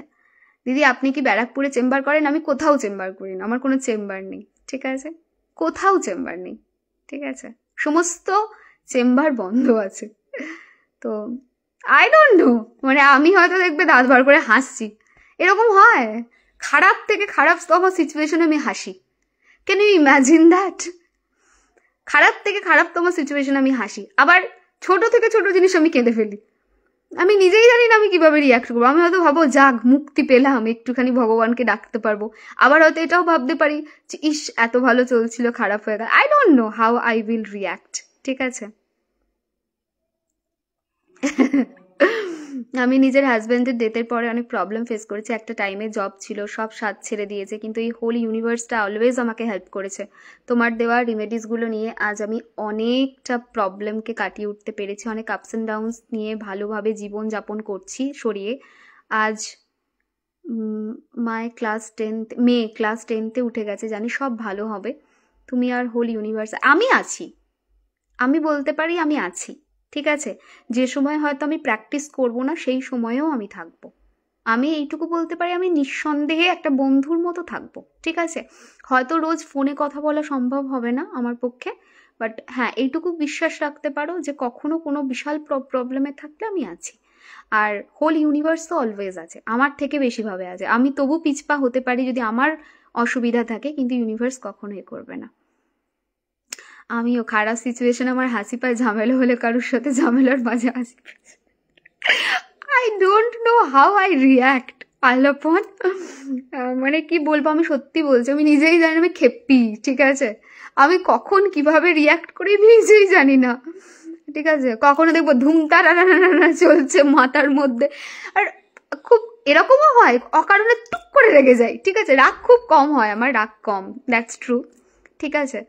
দিদি আপনি কি ব্যারাকপুরে চেম্বার করেন? আমি কোথাও চেম্বার করি না, আমার কোনো চেম্বার নেই, ঠিক আছে? কোথাও চেম্বার নেই, ঠিক আছে? সমস্ত চেম্বার বন্ধ আছে। তো আই ডোন্ট নো, মানে আমি হয়তো দেখবে দাঁত বার করে হাসছি, এরকম হয়। খারাপ থেকে খারাপতম সিচুয়েশনে আমি হাসি। Can you imagine that? খারাপ থেকে খারাপতম সিচুয়েশনে আমি হাসি, আবার ছোট থেকে ছোট জিনিস আমি কেঁদে ফেলি। আমি নিজেই জানি না আমি কিভাবে রিয়াক্ট করবো। আমি হয়তো ভাবো যাক মুক্তি পেলাম, একটুখানি ভগবানকে ডাকতে পারবো। আবার হয়তো এটাও ভাবতে পারি যে ইস এত ভালো চলছিল, খারাপ হয়ে গেল। I don't know how I will react. ঠিক আছে, আমি নিজের হাজব্যান্ডের ডেথের পরে অনেক প্রবলেম ফেস করেছি। একটা টাইমে জব ছিল, সব সাথ ছেড়ে দিয়েছে, কিন্তু এই হোল ইউনিভার্সটা অলওয়েজ আমাকে হেল্প করেছে। তোমার দেওয়া রিমেডিসগুলো নিয়ে আজ আমি অনেকটা প্রবলেমকে কাটিয়ে উঠতে পেরেছি, অনেক আপস অ্যান্ড ডাউনস নিয়ে ভালোভাবে জীবন যাপন করছি সরিয়ে। আজ মেয়ে ক্লাস 10তে উঠে গেছে, জানি সব ভালো হবে। তুমি আর হোল ইউনিভার্স, আমি আছি, আমি বলতে পারি আমি আছি। ঠিক আছে, যে সময় হয়তো আমি প্র্যাকটিস করব না সেই সময়েও আমি থাকবো। আমি এইটুকু বলতে পারি আমি নিঃসন্দেহে একটা বন্ধুর মতো থাকবো। ঠিক আছে, হয়তো রোজ ফোনে কথা বলা সম্ভব হবে না আমার পক্ষে, বাট হ্যাঁ এইটুকু বিশ্বাস রাখতে পারো যে কখনো কোনো বিশাল প্রবলেমে থাকলে আমি আছি। আর হোল ইউনিভার্স তো অলওয়েজ আছে, আমার থেকে বেশিভাবে আছে। আমি তবু পিছপা হতে পারি যদি আমার অসুবিধা থাকে, কিন্তু ইউনিভার্স কখনো এ করবে না। আমিও খারাপ সিচুয়েশন আমার হাসি পায়, ঝামেলা হলে কারোর সাথে ঝামেলার মাঝে হাসি পায়। I don't know how I react পাল্লাপন, মানে কি বলবো, আমি সত্যি বলছি আমি নিজেই জানি না, আমি খেপি। ঠিক আছে, আমি কখন কিভাবে রিয়াক্ট করি আমি নিজেই জানি না। ঠিক আছে, কখনো দেখবো ধুমতারা চলছে মাথার মধ্যে, আর খুব এরকমও হয় অকারণে টুক করে রেগে যাই। ঠিক আছে, রাগ খুব কম হয় আমার, রাগ কম, দ্যাটস ট্রু। ঠিক আছে,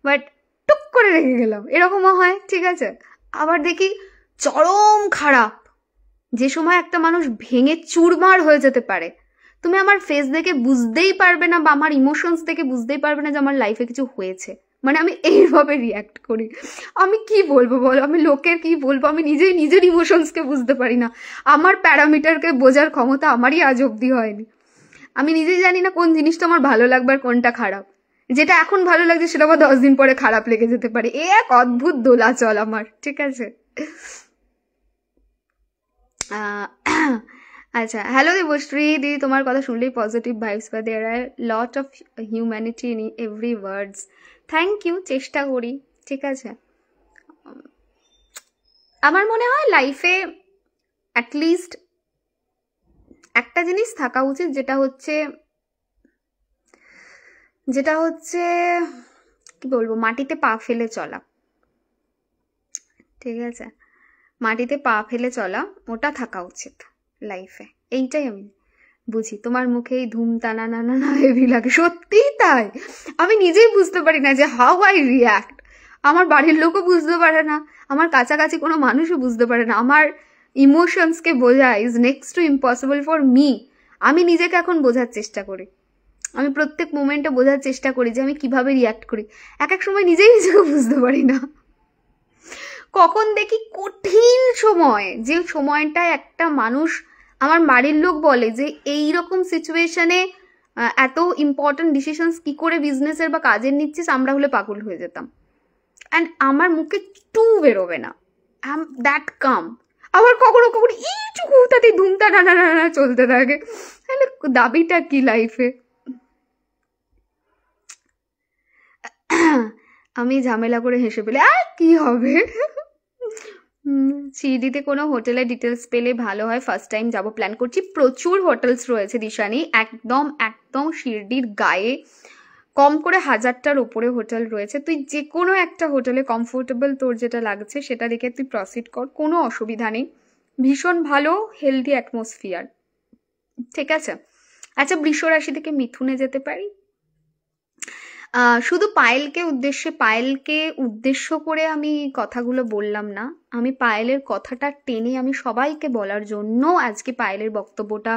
বাট টুক করে রেগে গেলাম এরকমও হয়। ঠিক আছে, আবার দেখি চরম খারাপ, যে সময় একটা মানুষ ভেঙে চুরমার হয়ে যেতে পারে, তুমি আমার ফেস দেখে বুঝতেই পারবে না বা আমার ইমোশনস দেখে বুঝতেই পারবে না যে আমার লাইফে কিছু হয়েছে। মানে আমি এইভাবে রিয়াক্ট করি। আমি কি বলবো বলো, আমি লোকের কি বলবো, আমি নিজেই নিজের ইমোশনসকে বুঝতে পারি না। আমার প্যারামিটারকে বোঝার ক্ষমতা আমারই আজ অব্দি হয়নি। আমি নিজেই জানি না কোন জিনিসটা আমার ভালো লাগবে আর কোনটা খারাপ। যেটা এখন ভালো লাগছে সেটা আবার 10 দিন পরে খারাপ লেগে যেতে পারে। এ এক অদ্ভুত দোলাচল আমার। ঠিক আছে, আচ্ছা, হ্যালো দেবশ্রী দিদি, তোমার কথা শুনলেই পজিটিভ ভাইবস পাই। There are lot of humanity in every words. Thank you, চেষ্টা করি। ঠিক আছে, আমার মনে হয় লাইফে অ্যাটলিস্ট একটা জিনিস থাকা উচিত, যেটা হচ্ছে কি বলবো, মাটিতে পা ফেলে চলা। ঠিক আছে, মাটিতে পা ফেলে চলা, ওটা থাকা উচিত লাইফে। এইটাই আমি বুঝি। তোমার মুখে এই ধুম টানা না না না হেভি লাগে, সত্যিই তাই। আমি নিজেই বুঝতে পারি না যে হাউ আই রিয়াক্ট। আমার বাড়ির লোকও বুঝতে পারে না, আমার কাছাকাছি কোনো মানুষও বুঝতে পারে না। আমার ইমোশনসকে বোঝা is next to impossible for me. আমি নিজেকে এখন বোঝার চেষ্টা করি, আমি প্রত্যেক মোমেন্টে বোঝার চেষ্টা করি যে আমি কিভাবে রিয়াক্ট করি। এক এক সময় নিজেই নিজেকে বুঝতে পারি না। কখন দেখি কঠিন সময়, যে সময়টায় একটা মানুষ, আমার বাড়ির লোক বলে যে এইরকম সিচুয়েশনে এত ইম্পর্টেন্ট ডিসিশনস কি করে বিজনেসের বা কাজের নিচ্ছিস, আমরা হলে পাগল হয়ে যেতাম। অ্যান্ড আমার মুখে টু বেরোবে না, আই এম দ্যাট কাম। আবার কখনো কখনো এইটুকু তাতে ধুমতা না চলতে থাকে। তাহলে দাবিটা কি লাইফে? আমি ঝামেলা করে হেসে পেলে আর কি হবে। শিরডিতে কোনো হোটেলের ডিটেলস পেলে ভালো হয়, ফার্স্ট টাইম যাবো, প্ল্যান করছি। প্রচুর হোটেলস রয়েছে দিশানি, একদম একদম শিরডির গায়ে কম করে 1000টার উপরে হোটেল রয়েছে। তুই যে কোনো একটা হোটেলে কমফোর্টেবল তোর যেটা লাগছে সেটা দেখে তুই প্রসিড কর, কোনো অসুবিধা নেই। ভীষণ ভালো হেলদি অ্যাটমসফিয়ার। ঠিক আছে, আচ্ছা, বৃষ রাশি থেকে মিথুনে যেতে পারি। শুধু পায়েলকে উদ্দেশ্য করে আমি কথাগুলো বললাম না, আমি পায়েলের কথাটা টেনে আমি সবাইকে বলার জন্য আজকে পায়েলের বক্তব্যটা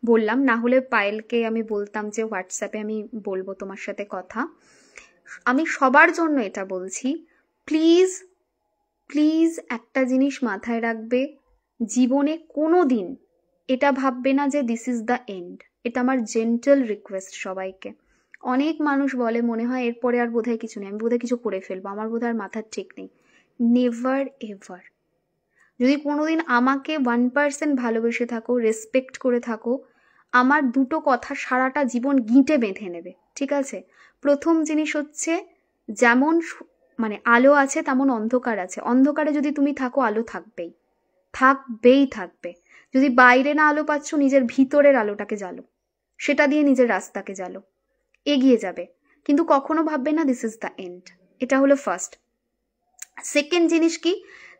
বললাম। না হলে পায়েলকে আমি বলতাম যে হোয়াটসঅ্যাপে আমি বলবো তোমার সাথে কথা। আমি সবার জন্য এটা বলছি, প্লিজ প্লিজ একটা জিনিস মাথায় রাখবে, জীবনে কোনো দিন এটা ভাববে না যে দিস ইজ দ্য এন্ড। এটা আমার জেন্টল রিকোয়েস্ট সবাইকে। অনেক মানুষ বলে মনে হয় এরপরে আর বোধহয় কিছু নেই, আমি বোধহয় কিছু করে ফেলবো, আমার বোধহয় আর মাথার ঠিক নেই। Never ever. যদি কোনোদিন আমাকে 1% ভালোবেসে থাকো, রেসপেক্ট করে থাকো, আমার দুটো কথা সারাটা জীবন গিঁটে বেঁধে নেবে। ঠিক আছে, প্রথম জিনিস হচ্ছে যেমন মানে আলো আছে তেমন অন্ধকার আছে, অন্ধকারে যদি তুমি থাকো আলো থাকবেই। থাকবেই থাকবে। যদি বাইরে না আলো পাচ্ছ, নিজের ভিতরের আলোটাকে জ্বালো, সেটা দিয়ে নিজের রাস্তাকে জ্বালো, এগিয়ে যাবে। কিন্তু কখনো ভাববে না দিস ইজ দ্য এন্ড। এটা হলো ফার্স্ট। সেকেন্ড জিনিস কি?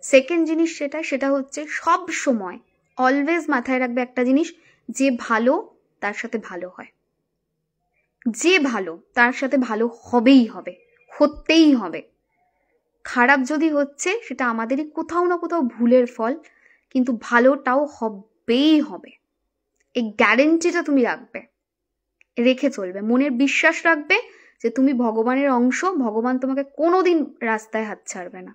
সেকেন্ড জিনিস সেটা হচ্ছে সব সময় অলওয়েজ মাথায় রাখবে একটা জিনিস, যে ভালো তার সাথে ভালো হয়, যে ভালো তার সাথে ভালো হবেই হবে, হতেই হবে। খারাপ যদি হচ্ছে সেটা আমাদেরই কোথাও না কোথাও ভুলের ফল, কিন্তু ভালোটাও হবেই হবে। এই গ্যারেন্টিটা তুমি রাখবে, রেখে চলবে। মনের বিশ্বাস রাখবে যে তুমি ভগবানের অংশ, ভগবান তোমাকে কোনোদিন রাস্তায় হাত ছাড়বে না,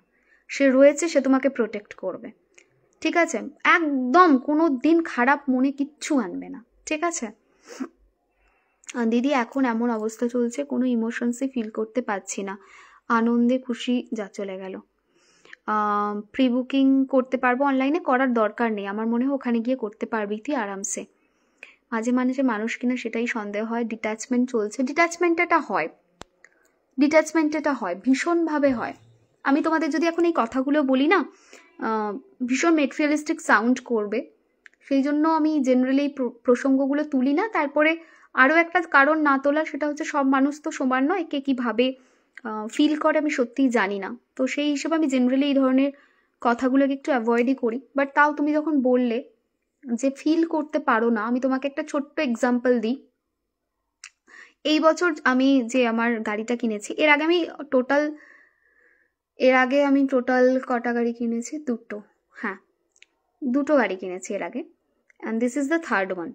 সে রয়েছে, সে তোমাকে প্রোটেক্ট করবে। ঠিক আছে? একদম কোনো দিন খারাপ মনে কিচ্ছু আনবে না। ঠিক আছে? দিদি এখন এমন অবস্থা চলছে, কোনো ইমোশনসই ফিল করতে পারছি না, আনন্দে খুশি যা চলে গেল। প্রি বুকিং করতে পারবো অনলাইনে? করার দরকার নেই, আমার মনে হয় ওখানে গিয়ে করতে পারবি তুই আরামসে। মাঝে মাঝে মানুষ কিনা সেটাই সন্দেহ হয়, ডিট্যাচমেন্ট চলছে। ডিট্যাচমেন্টটা হয়, ভীষণভাবে হয়। আমি তোমাদের যদি এখন এই কথাগুলো বলি না, ভীষণ মেটেরিয়ালিস্টিক সাউন্ড করবে, সেই জন্য আমি জেনারেলি এই প্রসঙ্গগুলো তুলি না। তারপরে আরও একটা কারণ না তোলা, সেটা হচ্ছে সব মানুষ তো সমান নয়, কে কীভাবে ফিল করে আমি সত্যিই জানি না। তো সেই হিসেবে আমি জেনারেলি এই ধরনের কথাগুলোকে একটু অ্যাভয়েডই করি। বাট তাও তুমি যখন বললে যে ফিল করতে পারো না, আমি তোমাকে একটা ছোট্ট এক্সাম্পল দিই। এই বছর আমি যে আমার গাড়িটা কিনেছি, এর আগে আমি টোটাল কটা গাড়ি কিনেছি? দুটো। হ্যাঁ, দুটো গাড়ি কিনেছি এর আগে, and this is the third one.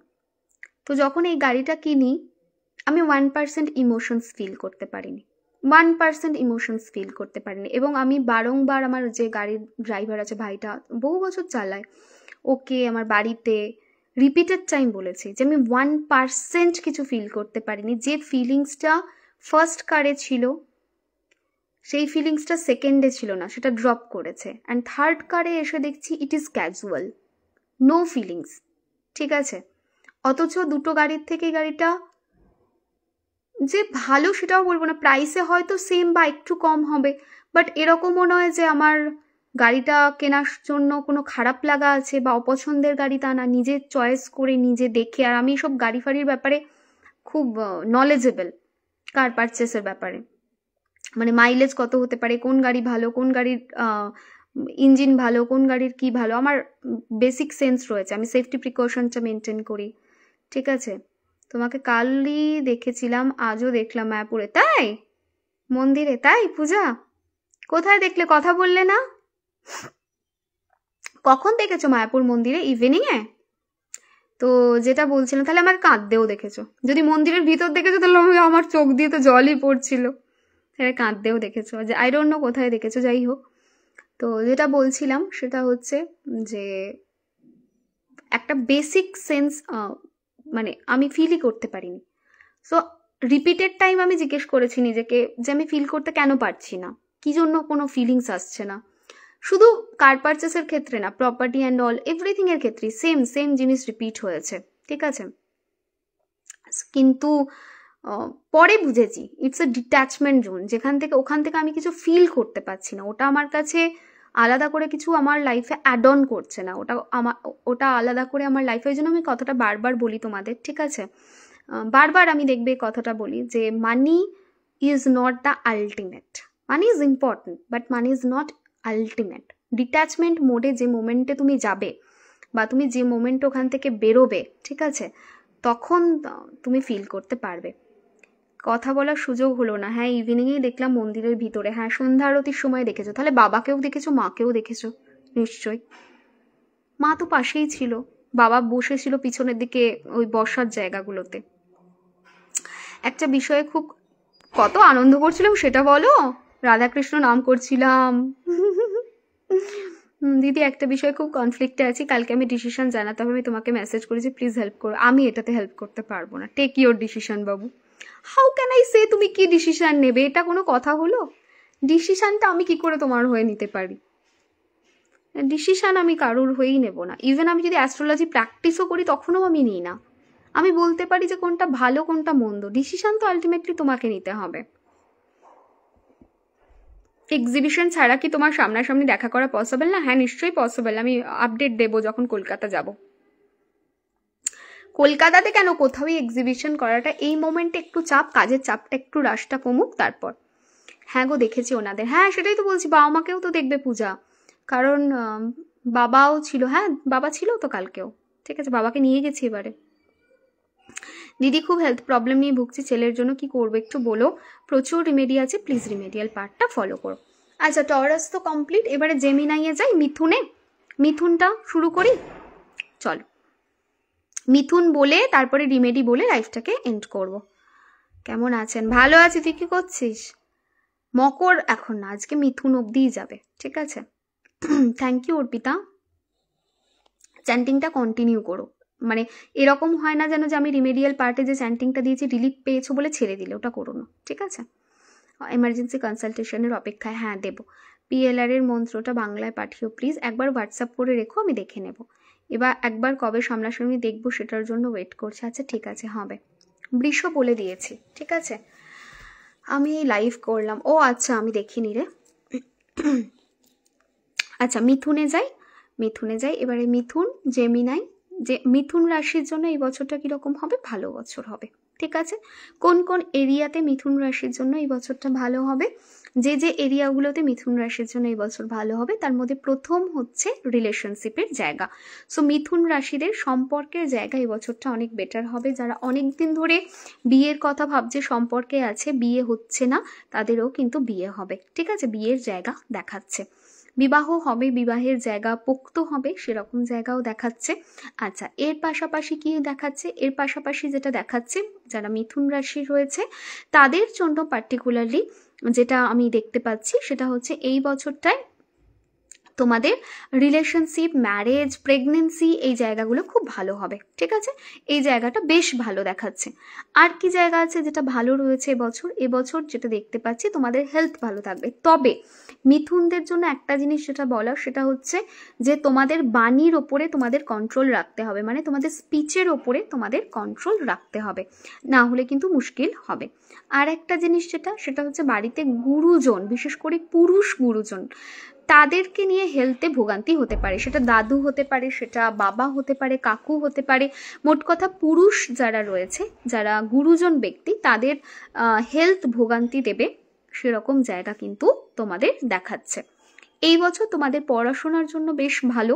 তো যখন এই গাড়িটা কিনি, আমি 1% ইমোশনস ফিল করতে পারিনি, 1% ইমোশনস ফিল করতে পারিনি। এবং আমি বারংবার আমার যে গাড়ির ড্রাইভার আছে, ভাইটা বহু বছর চালায়, ওকে আমার বাড়িতে রিপিটেড টাইম বলেছি যে আমি 1% কিছু ফিল করতে পারিনি। যে ফিলিংসটা ফার্স্ট কারে ছিল, সেই ফিলিংসটা সেকেন্ডে ছিল না, সেটা ড্রপ করেছে। অ্যান্ড থার্ড কারে এসে দেখছি it is casual, no feelings. ঠিক আছে? অথচ দুটো গাড়ির থেকে গাড়িটা যে ভালো সেটাও বলবো না, প্রাইসে হয়তো সেম বা একটু কম হবে, বাট এরকমও নয় যে আমার গাড়িটা কেনার জন্য কোনো খারাপ লাগা আছে বা অপছন্দের গাড়ি, তা না। নিজে চয়েস করে, নিজে দেখে, আর আমি সব গাড়ি ফাড়ির ব্যাপারে খুব নলেজেবল, কার পারচেসের ব্যাপারে, মানে মাইলেজ কত হতে পারে, কোন গাড়ি ভালো, কোন গাড়ির ইঞ্জিন ভালো, কোন গাড়ির কি ভালো, আমার বেসিক সেন্স রয়েছে, আমি সেফটি প্রিকশনটা মেনটেন করি। ঠিক আছে? তোমাকে কালই দেখেছিলাম, আজও দেখলাম মায়াপুরে। তাই? মন্দিরে? তাই? পূজা কোথায় দেখলে? কথা বললে না। কখন দেখেছো মায়াপুর মন্দিরে? ইভিনিংয়ে? তো যেটা বলছিলাম, তাহলে আমাকে কাঁদতেও দেখেছো। যদি মন্দিরের ভিতর দেখেছো তাহলে আমার চোখ দিয়ে তো জলই পড়ছিল। তাহলে কাঁদতেও দেখেছো, যে আই ডোন্ট নো কোথায় দেখেছো, যাই হোক। তো যেটা বলছিলাম সেটা হচ্ছে যে একটা বেসিক সেন্স মানে আমি ফিলই করতে পারিনি। সো রিপিটেড টাইম আমি জিজ্ঞেস করেছি নিজেকে যে আমি ফিল করতে কেন পারছি না, কি জন্য কোনো ফিলিংস আসছে না। শুধু কার পারচেসের ক্ষেত্রে না, প্রপার্টি অ্যান্ড অল এভরিথিং এর ক্ষেত্রে সেম জিনিস রিপিট হয়েছে। ঠিক আছে? কিন্তু পরে বুঝেছি ইটস এ ডিট্যাচমেন্ট জোন, ওখান থেকে আমি কিছু ফিল করতে পারছি না। ওটা আমার কাছে আলাদা করে কিছু আমার লাইফে অ্যাড অন করছে না, ওটা আলাদা করে আমার লাইফে। ওই জন্য আমি কথাটা বারবার বলি তোমাদের। ঠিক আছে? বারবার আমি দেখবে কথাটা বলি যে money is not the ultimate. Money is important, but money is not ultimate. Detachment মোডে যে মোমেন্টে তুমি যাবে, বা তুমি যে মোমেন্টে ওখান থেকে বেরোবে, ঠিক আছে, তখন তুমি ফিল করতে পারবে। কথা বলার সুযোগ হলো না। হ্যাঁ, ইভিনিংয়েই দেখলাম মন্দিরের ভিতরে। হ্যাঁ, সন্ধ্যা আরতির সময় দেখেছো? তাহলে বাবাকেও দেখেছো, মাকেও দেখেছো নিশ্চয়ই। মা তো পাশেই ছিল, বাবা বসেছিল পিছনের দিকে ওই বসার জায়গাগুলোতে। একটা বিষয়ে খুব কত আনন্দ করছিলাম সেটা বলো। রাধাকৃষ্ণ নাম করছিলাম। দিদি একটা বিষয়ে খুব কনফ্লিক্টে আছি, কালকে আমি ডিসিশন জানাতে হবে, আমি তোমাকে মেসেজ করেছি, প্লিজ হেল্প করো। আমি এটাতে হেল্প করতে পারবো না। Take your decision Babu. How can I say তুমি কি ডিসিশন নেবে? এটা কোনো কথা হলো? ডিসিশনটা আমি কি করে তোমার হয়ে নিতে পারি? ডিসিশন আমি কারোর হয়েই নেব না। ইভেন আমি যদি অ্যাস্ট্রোলজি প্র্যাকটিসও করি তখনও আমি নিই না। আমি বলতে পারি যে কোনটা ভালো কোনটা মন্দ, ডিসিশন তো আলটিমেটলি তোমাকে নিতে হবে। এক্সিবিশন ছাড়া কি তোমার সামনাসামনি দেখা করা পসিবল না? হ্যাঁ নিশ্চয়ই পসিবল, আমি আপডেট দেবো যখন কলকাতা যাব। কলকাতাতে কেন, কোথাও এক্সিবিশন করাটা এই মোমেন্টে একটু চাপ, কাজের চাপটা একটু রাশটা কমুক তারপর। হ্যাঁ গো দেখেছি ওনাদের, হ্যাঁ সেটাই তো বলছি, বাবা মাকেও তো দেখবে পূজা, কারণ বাবাও ছিল, হ্যাঁ বাবা ছিল তো কালকেও, ঠিক আছে বাবাকে নিয়ে গেছি এবারে। দিদি খুব হেলথ প্রবলেম নিয়ে ভুগছি, ছেলের জন্য কি করবো একটু বলো, প্রচুর রিমেডি আছে, প্লিজ রিমেডিয়াল পার্টটা ফলো করো। আচ্ছা টরাস তো কমপ্লিট, এবারে জেমিনাইয়ে যাই, মিথুনটা শুরু করি, চলো মিথুন বলে তারপরে রিমেডি বলে লাইফটাকে এন্ড করব। কেমন আছেন? ভালো আছি, তুই কি করছিস? মকর এখন না, আজকে মিথুন অবধিই যাবে, ঠিক আছে। থ্যাংক ইউ অর্পিতা, চ্যান্টিংটা কন্টিনিউ করো, মানে এরকম হয় না যেন যে আমি রিমেডিয়াল পার্টে যে চ্যান্টিংটা দিয়েছি রিলিফ পেয়েছো বলে ছেড়ে দিলে, ওটা করো না, ঠিক আছে। এমার্জেন্সি কনসালটেশনের অপেক্ষায়, হ্যাঁ দেবো। পিএলআর এর মন্ত্রটা বাংলায় পাঠিও প্লিজ, একবার হোয়াটসঅ্যাপ করে রেখো, আমি দেখে নেব। এবার একবার কবে সামনাসামনি দেখবো সেটার জন্য ওয়েট করছে। আচ্ছা ঠিক আছে, হবে। বৃষ বলে দিয়েছি, ঠিক আছে। আমি লাইভ করলাম, ও আচ্ছা আমি দেখিনি রে। আচ্ছা মিথুনে যাই এবারে। মিথুন জেমিনাই, যে মিথুন রাশির জন্য এই বছরটা কিরকম হবে? ভালো বছর হবে, ঠিক আছে। কোন কোন এরিয়াতে মিথুন রাশির জন্য এই বছরটা ভালো হবে? যে এরিয়াগুলোতে মিথুন রাশির জন্য এই বছর ভালো হবে তার মধ্যে প্রথম হচ্ছে রিলেশনশিপের জায়গা। সো মিথুন রাশিদের সম্পর্কের জায়গা এই বছরটা অনেক বেটার হবে। যারা অনেক দিন ধরে বিয়ের কথা ভাবছে, সম্পর্কে আছে, বিয়ে হচ্ছে না, তাদেরও কিন্তু বিয়ে হবে, ঠিক আছে। বিয়ের জায়গা দেখাচ্ছে, বিবাহ হবে, বিবাহের জায়গা পোক্ত হবে, সেরকম জায়গাও দেখাচ্ছে। আচ্ছা এর পাশাপাশি কি দেখাচ্ছে? এর পাশাপাশি যেটা দেখাচ্ছে, যারা মিথুন রাশি রয়েছে তাদের জন্য পার্টিকুলারলি যেটা আমি দেখতে পাচ্ছি সেটা হচ্ছে এই বছরটায় তোমাদের রিলেশনশিপ, ম্যারেজ, প্রেগনেন্সি এই জায়গাগুলো খুব ভালো হবে, ঠিক আছে। এই জায়গাটা বেশ ভালো দেখাচ্ছে। আর কি জায়গা আছে যেটা ভালো রয়েছে এবছর যেটা দেখতে পাচ্ছি, তোমাদের হেলথ ভালো থাকবে। তবে মিথুনদের জন্য একটা জিনিস যেটা বলার সেটা হচ্ছে যে তোমাদের বাণীর ওপরে তোমাদের কন্ট্রোল রাখতে হবে, মানে তোমাদের স্পিচের ওপরে তোমাদের কন্ট্রোল রাখতে হবে, না হলে কিন্তু মুশকিল হবে। আর একটা জিনিস সেটা হচ্ছে বাড়িতে গুরুজন, বিশেষ করে পুরুষ গুরুজন, তাদেরকে নিয়ে হেলথে ভোগান্তি হতে পারে। সেটা দাদু হতে পারে, সেটা বাবা হতে পারে, কাকু হতে পারে। মোট কথা পুরুষ যারা রয়েছে, যারা গুরুজন ব্যক্তি, তাদের হেলথ ভোগান্তি দেবে, সেরকম জায়গা কিন্তু তোমাদের দেখাচ্ছে। এই বছর তোমাদের পড়াশোনার জন্য বেশ ভালো।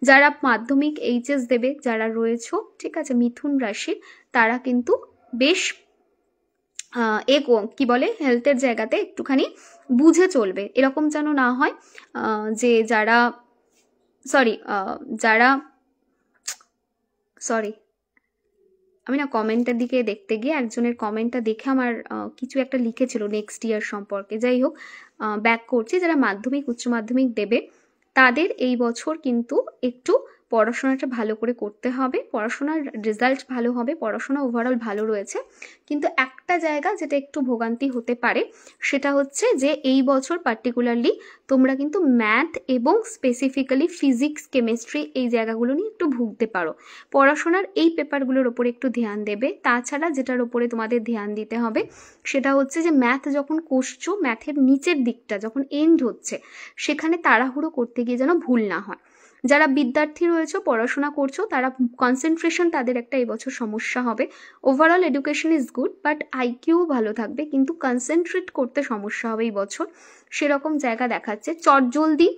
যারা মাধ্যমিক এইচএস দেবে, যারা রয়েছে, ঠিক আছে, মিথুন রাশির, তারা কিন্তু বেশ কি বলে, হেলথের জায়গাতে একটুখানি বুঝে চলবে। এরকম যেন না হয় যে যারা আমি না কমেন্টের দিকে দেখতে গিয়ে একজনের কমেন্টটা দেখে আমার কিছু একটা লিখেছিল নেক্সট ইয়ার সম্পর্কে, যাই হোক ব্যাক করছি। যারা মাধ্যমিক উচ্চ মাধ্যমিক দেবে তাদের এই বছর কিন্তু একটু পড়াশোনাটা ভালো করে করতে হবে, পড়াশোনার রেজাল্ট ভালো হবে, পড়াশোনা ওভারঅল ভালো রয়েছে। কিন্তু একটা জায়গা যেটা একটু ভোগান্তি হতে পারে সেটা হচ্ছে যে এই বছর পার্টিকুলারলি তোমরা কিন্তু ম্যাথ এবং স্পেসিফিক্যালি ফিজিক্স, কেমিস্ট্রি এই জায়গাগুলো নিয়ে একটু ভুগতে পারো। পড়াশোনার এই পেপারগুলোর ওপরে একটু ধ্যান দেবে। তাছাড়া যেটার ওপরে তোমাদের ধ্যান দিতে হবে সেটা হচ্ছে যে ম্যাথ যখন কষছো, ম্যাথের নিচের দিকটা যখন এন্ড হচ্ছে, সেখানে তাড়াহুড়ো করতে গিয়ে যেন ভুল না হয়। যারা বিদ্যার্থী রয়েছে, পড়াশোনা করছো, তারা কনসেন্ট্রেশন তাদের একটা এবছর সমস্যা হবে। Overall education is good, but IQ ভালো থাকবে, কিন্তু কনসেন্ট্রেট করতে সমস্যা হবে এই বছর, সেরকম জায়গা দেখাচ্ছে। চটজলদি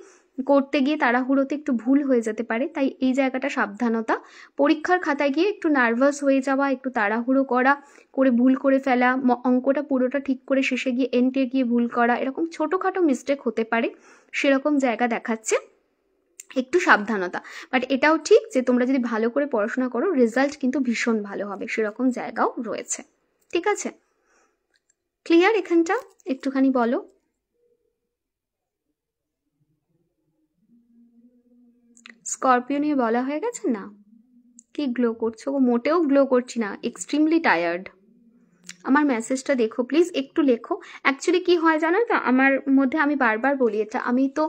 করতে গিয়ে তাড়াহুড়োতে একটু ভুল হয়ে যেতে পারে, তাই এই জায়গাটা সাবধানতা। পরীক্ষার খাতায় গিয়ে একটু নার্ভাস হয়ে যাওয়া, একটু তাড়াহুড়ো করে ভুল করে ফেলা, অঙ্কটা পুরোটা ঠিক করে শেষে গিয়ে এন্ডে গিয়ে ভুল করা, এরকম ছোটোখাটো মিস্টেক হতে পারে, সেরকম জায়গা দেখাচ্ছে, একটু সাবধানতা। বাট এটাও ঠিক যে তোমরা যদি ভালো করে পড়াশোনা করো, রেজাল্ট কিন্তু ভীষণ ভালো হবে, সেরকম জায়গাও রয়েছে, ঠিক আছে। ক্লিয়ার এখানটা? একটুখানি বলো। স্করপিও নিয়ে বলা হয়ে গেছে না? কি গ্লো করছো? মোটেও গ্লো করছি না, এক্সট্রিমলি টায়ার্ড। আমার মেসেজটা দেখো প্লিজ, একটু লেখো। অ্যাকচুয়ালি কি হয় জানো তো, আমার মধ্যে আমি বারবার বলি এটা, আমি তো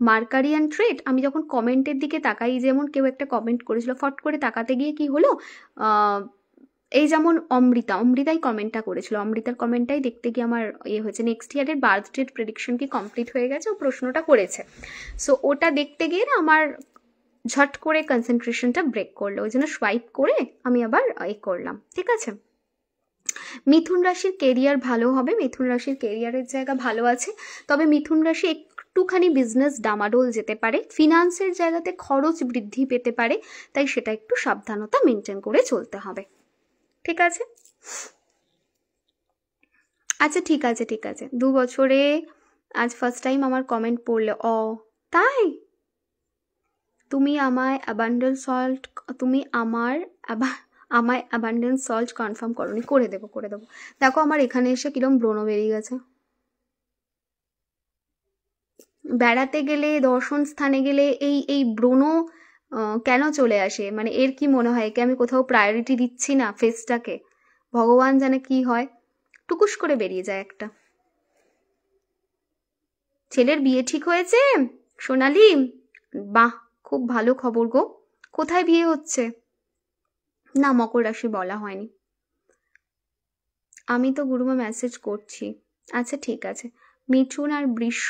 মার্কারিয়ান ট্রেট, আমি যখন কমেন্টের দিকে তাকাই, যেমন কেউ একটা কমেন্ট করেছিল, ফট করে তাকাতে গিয়ে কি হলো, এই যেমন অমৃতাই কমেন্টটা করেছিল, অমৃতার কমেন্টটাই দেখতে গিয়ে আমার হয়েছে, নেক্সট ইয়ারের বার্থ ডেট প্রেডিকশন কি কমপ্লিট হয়ে গেছে, ও প্রশ্নটা করেছে। সো ওটা দেখতে গিয়ে না আমার ঝট করে কনসেন্ট্রেশনটা ব্রেক করলো, ওই জন্য সোয়াইপ করে আমি আবার করলাম। ঠিক আছে, মিথুন রাশির কেরিয়ার ভালো হবে, মিথুন রাশির কেরিয়ারের জায়গা ভালো আছে, তবে মিথুন রাশি একটুখানি বিজনেস ডামাডোল যেতে পারে, ফিনান্সের জায়গাতে খরচ বৃদ্ধি পেতে পারে, তাই সেটা একটু সাবধানতা মেনটেন করে চলতে হবে। ঠিক আছে, আচ্ছা ঠিক আছে 2 বছরে আজ ফার্স্ট টাইম আমার কমেন্ট পড়লে, তাই তুমি আমায় অ্যাবান্ডেন্স সল্ট, তুমি আমায় অ্যাবান্ডেন্স সল্ট কনফার্ম করোনি, করে দেবো। দেখো আমার এখানে এসে কিরম ব্রণ বেরিয়ে গেছে। বেড়াতে গেলে, দর্শন স্থানে গেলে এই ব্রণ কেন চলে আসে, মানে এর কি মনে হয় কি আমি কোথাও প্রায়োরিটি দিচ্ছি না ফেসটাকে, ভগবান জানে কি হয়, টুকুস করে বেরিয়ে যায় একটা। ছেলের বিয়ে ঠিক হয়েছে সোনালি, বাহ খুব ভালো খবর গো, কোথায় বিয়ে হচ্ছে? না মকর রাশি বলা হয়নি, আমি তো গুরুমা মেসেজ করছি। আচ্ছা ঠিক আছে, মিথুন আর বৃষ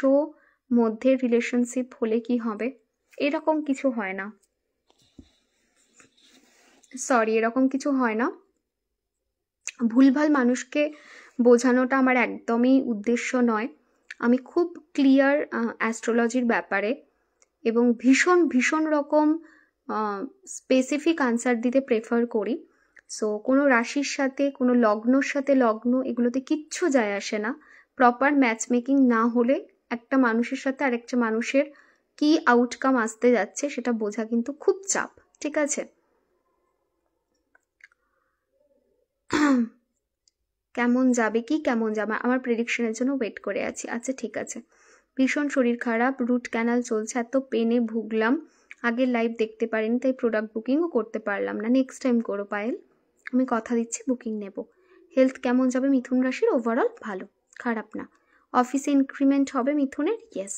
মধ্যে রিলেশনশিপ হলে কি হবে? এরকম কিছু হয় না, সরি এরকম কিছু হয় না, ভুলভাল মানুষকে বোঝানোটা আমার একদমই উদ্দেশ্য নয়। আমি খুব ক্লিয়ার অ্যাস্ট্রোলজির ব্যাপারে, এবং ভীষণ রকম স্পেসিফিক আনসার দিতে প্রেফার করি। সো কোনো রাশির সাথে, কোনো লগ্নর সাথে লগ্ন, এগুলোতে কিচ্ছু যায় আসে না। প্রপার ম্যাচ মেকিং না হলে একটা মানুষের সাথে আরেকটা মানুষের কি আউটকাম আসতে যাচ্ছে সেটা বোঝা কিন্তু খুব চাপ। ঠিক আছে, কেমন যাবে আমার প্রেডিকশনের জন্য ওয়েট করে আছি। আচ্ছা ঠিক আছে, ভীষণ শরীর খারাপ, রুট ক্যানাল চলছে, এত পেনে ভুগলাম, আগের লাইভ দেখতে পারিনি, তাই প্রোডাক্ট বুকিংও করতে পারলাম না। নেক্সট টাইম করো পায়েল, আমি কথা দিচ্ছি বুকিং নেব। হেলথ কেমন যাবে মিথুন রাশির? ওভারঅল ভালো, খারাপ না। অফিসে ইনক্রিমেন্ট হবে মিথুনের? ইয়েস।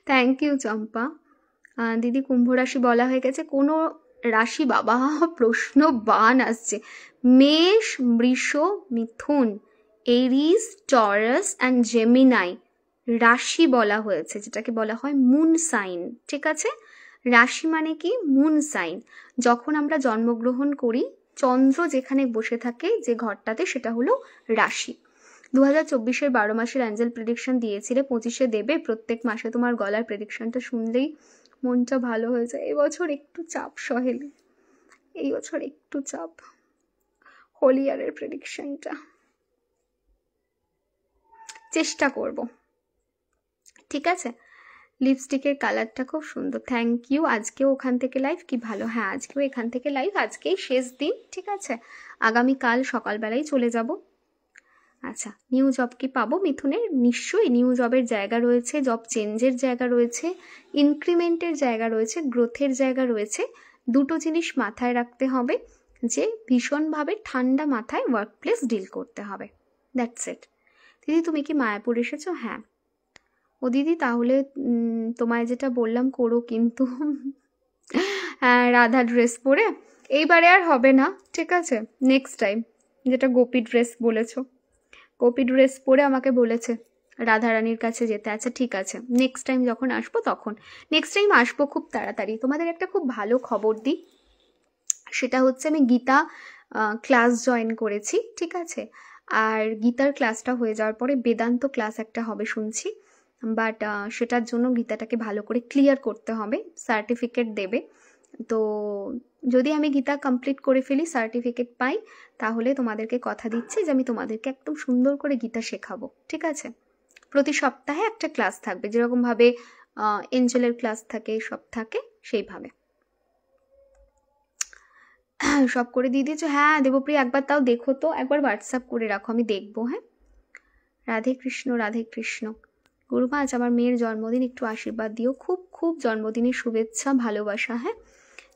থ্যাংক ইউ চম্পা। দিদি কুম্ভ রাশি বলা হয়ে গেছে, কোনো রাশি বাবা প্রশ্ন বান আসছে, মেষ, বৃষ, মিথুন, এরিস, টরাস অ্যান্ড জেমিনাই রাশি বলা হয়েছে, যেটাকে বলা হয় মুন সাইন। ঠিক আছে, রাশি মানে কি? Moon sign. যখন আমরা জন্মগ্রহণ করি, চন্দ্র যেখানে বসে থাকে যে ঘরটাতে, সেটা হলো রাশি। 2024-এর 12 মাসের অ্যাঞ্জেল প্রেডিকশন দিয়েছিলে, 25-এ দেবে। প্রত্যেক মাসে তোমার গলার প্রেডিকশনটা শুনলেই মনটা ভালো হয়ে যায়। এবছর একটু চাপ সহেলি, এই বছর একটু চাপ, হোলি ইয়ারের প্রেডিকশনটা চেষ্টা করব। ঠিক আছে, লিপস্টিকের কালারটা খুব সুন্দর, থ্যাংক ইউ। আজকেও ওখান থেকে লাইভ? কি ভালো, হ্যাঁ আজকেও এখান থেকে লাইভ, আজকেই শেষ দিন। ঠিক আছে, আগামীকাল সকালবেলায় চলে যাব। আচ্ছা, নিউ জব কি পাবো মিথুনের? নিশ্চয়ই নিউ জবের জায়গা রয়েছে, জব চেঞ্জের জায়গা রয়েছে, ইনক্রিমেন্টের জায়গা রয়েছে, গ্রোথের জায়গা রয়েছে। দুটো জিনিস মাথায় রাখতে হবে, যে ভীষণভাবে ঠান্ডা মাথায় ওয়ার্ক প্লেস ডিল করতে হবে, দ্যাটস ইট। দিদি তুমি কি মায়াপুর এসেছো? হ্যাঁ। ও দিদি তাহলে তোমায় যেটা বললাম করো, কিন্তু হ্যাঁ রাধা ড্রেস পরে এইবারে আর হবে না। ঠিক আছে, নেক্সট টাইম যেটা গোপী ড্রেস বলেছো, গোপী ড্রেস পরে আমাকে বলেছে রাধারানীর কাছে যেতে। আচ্ছা ঠিক আছে, নেক্সট টাইম যখন আসবো তখন। নেক্সট টাইম আসবো খুব তাড়াতাড়ি। তোমাদের একটা খুব ভালো খবর দিই, সেটা হচ্ছে আমি গীতা ক্লাস জয়েন করেছি। ঠিক আছে, আর গীতার ক্লাসটা হয়ে যাওয়ার পরে বেদান্ত ক্লাস একটা হবে শুনছি, বাট সেটার জন্য গীতাটাকে ভালো করে ক্লিয়ার করতে হবে, সার্টিফিকেট দেবে। তো যদি আমি গীতা কমপ্লিট করে ফেলি, সার্টিফিকেট পাই, তাহলে তোমাদেরকে কথা দিচ্ছি যে আমি তোমাদেরকে একদম সুন্দর করে গীতা শেখাবো। ঠিক আছে, প্রতি সপ্তাহে একটা ক্লাস থাকবে, যেরকমভাবে এঞ্জেলের ক্লাস থাকে, সব থাকে সেইভাবে। সব করে দিয়ে দিয়েছো? হ্যাঁ দেবপ্রিয়া, একবার তাও দেখো তো, একবার হোয়াটসঅ্যাপ করে রাখো, আমি দেখবো। হ্যাঁ, রাধে কৃষ্ণ রাধে কৃষ্ণ। গুরুমা আজ আমার মেয়ের জন্মদিন, একটু আশীর্বাদ দিও। খুব খুব জন্মদিনের শুভেচ্ছা, ভালোবাসা। হ্যাঁ,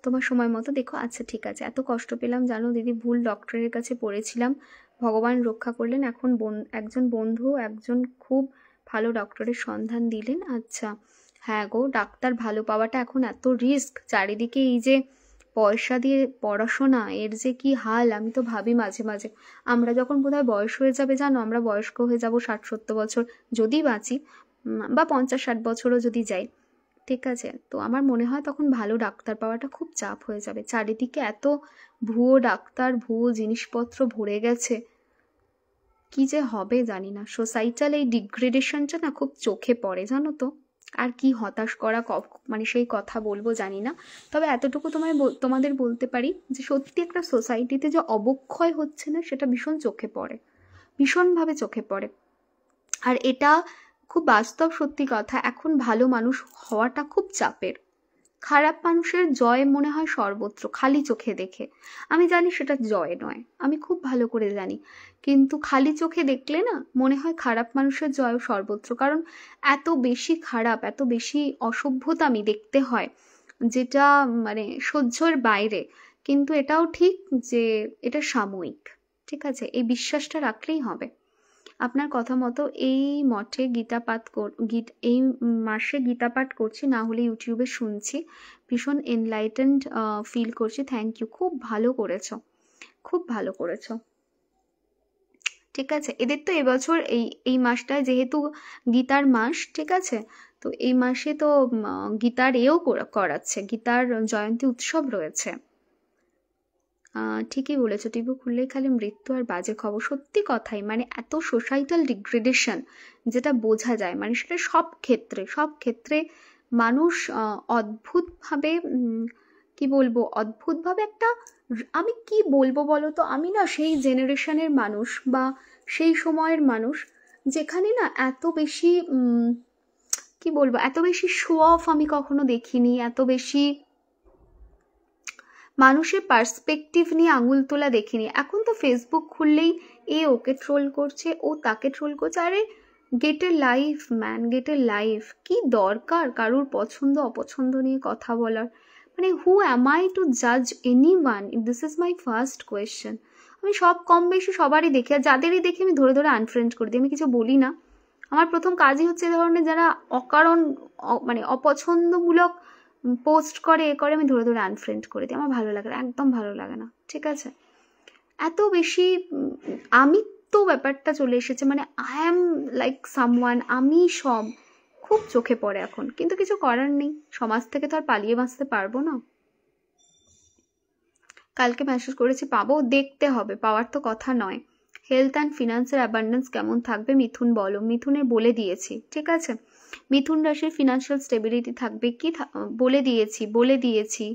তোমার সময় মতো দেখো। আচ্ছা ঠিক আছে, এত কষ্ট পেলাম জানো দিদি, ভুল ডক্টরের কাছে পড়েছিলাম, ভগবান রক্ষা করলেন। এখন একজন বন্ধু একজন খুব ভালো ডক্টরের সন্ধান দিলেন। আচ্ছা, হ্যাঁ গো, ডাক্তার ভালো পাওয়াটা এখন এত রিস্ক, চারিদিকে এই যে পয়সা দিয়ে পড়াশোনা, এর যে কি হাল, আমি তো ভাবি মাঝে মাঝে আমরা যখন বোধহয় বয়স হয়ে যাবে, জানো, আমরা বয়স্ক হয়ে যাব 60-70 বছর যদি বাঁচি, বা 50-60 বছরও যদি যাই, ঠিক আছে, তো আমার মনে হয় তখন ভালো ডাক্তার পাওয়াটা খুব চাপ হয়ে যাবে। চারিদিকে এত ভুয়ো ডাক্তার, ভুয়ো জিনিসপত্র ভরে গেছে, কি যে হবে জানি না। সোসাইটাল এই ডিগ্রেডেশনটা না খুব চোখে পড়ে, জানো তো। আর কি হতাশ করা, মানে সেই কথা বলবো জানি না, তবে এতটুকু তোমাদের বলতে পারি যে সত্যি একটা সোসাইটিতে যে অবক্ষয় হচ্ছে না, সেটা ভীষণ চোখে পড়ে, ভীষণভাবে চোখে পড়ে। আর এটা খুব বাস্তব সত্যি কথা, এখন ভালো মানুষ হওয়াটা খুব চাপের। খারাপ মানুষের জয় মনে হয় সর্বত্র, খালি চোখে দেখে। আমি জানি সেটা জয় নয়, আমি খুব ভালো করে জানি, কিন্তু খালি চোখে দেখলে না মনে হয় খারাপ মানুষের জয় সর্বত্র। কারণ এত বেশি খারাপ, এত বেশি অসভ্যতা আমি দেখতে হয়, যেটা মানে সহ্যের বাইরে। কিন্তু এটাও ঠিক যে এটা সাময়িক, ঠিক আছে, এই বিশ্বাসটা রাখলেই হবে। আপনার কথা মতো এই মঠে এই মাসে গীতা পাঠ করছি, না হলে ইউটিউবে শুনছি, ভীষণ এনলাইটেন্ড ফিল করছি। থ্যাংক ইউ, খুব ভালো করেছো, খুব ভালো করেছো। ঠিক আছে, এদের তো এবছর এই মাসটায় যেহেতু গীতার মাস, ঠিক আছে, তো এই মাসে তো গীতার করাচ্ছে, গীতার জয়ন্তী উৎসব রয়েছে। ঠিকই বলেছো, টিভি খুললেই খালি মৃত্যু আর বাজে খবর, সত্যি কথাই, মানে এত সোসাইটাল ডিগ্রেডেশন যেটা বোঝা যায়, মানে সেটা সব ক্ষেত্রে মানুষ অদ্ভুতভাবে, কি বলবো, অদ্ভুতভাবে একটা, আমি কি বলবো বলো তো, আমি না সেই জেনারেশনের মানুষ বা সেই সময়ের মানুষ যেখানে না এত বেশি কি বলবো, এত বেশি শো অফ আমি কখনো দেখিনি, এত বেশি মানুষের পার্সপেক্টিভ নিয়ে আঙুল তোলা দেখিনি। এখন তো ফেসবুক খুললেই এ ওকে ট্রোল করছে, ও তাকে ট্রোল করছে। আরে গেট এ লাইফ ম্যান, গেট এ লাইফ। কি দরকার কারোর পছন্দ অপছন্দ নিয়ে কথা বলার? মানে হু অ্যাম আই টু জাজ any one? This is my first question. আমি সব কম বেশি সবারই দেখি, আর যাদেরই দেখি আমি ধরে ধরে আনফ্রেন্ড করে দিই, আমি কিছু বলি না। আমার প্রথম কাজই হচ্ছে এ ধরনের যারা অকারণ মানে অপছন্দমূলক পোস্ট করে, আমি ধরে ধরে আনফ্রেন্ড করে দিই, আমার ভালো লাগে না, একদম ভালো লাগে না, ঠিক আছে। এত বেশি আমি তো ব্যাপারটা চলে এসেছে, মানে আই অ্যাম লাইক সামওয়ান, আমি সব খুব চোখে পড়ে এখন, কিন্তু কিছু করার নেই, সমাজ থেকে তো আর পালিয়ে বাঁচতে পারবো না। কালকে মেসেজ করেছি, পাবো, দেখতে হবে, পাওয়ার তো কথা নয়। হেলথ অ্যান্ড ফিনান্সের অ্যাবান্ডেন্স কেমন থাকবে মিথুন বলো? মিথুনের বলে দিয়েছি, ঠিক আছে, মিথুন রাশির ফিনান্সিয়াল স্টেবিলিটি থাকবে কি বলে দিয়েছি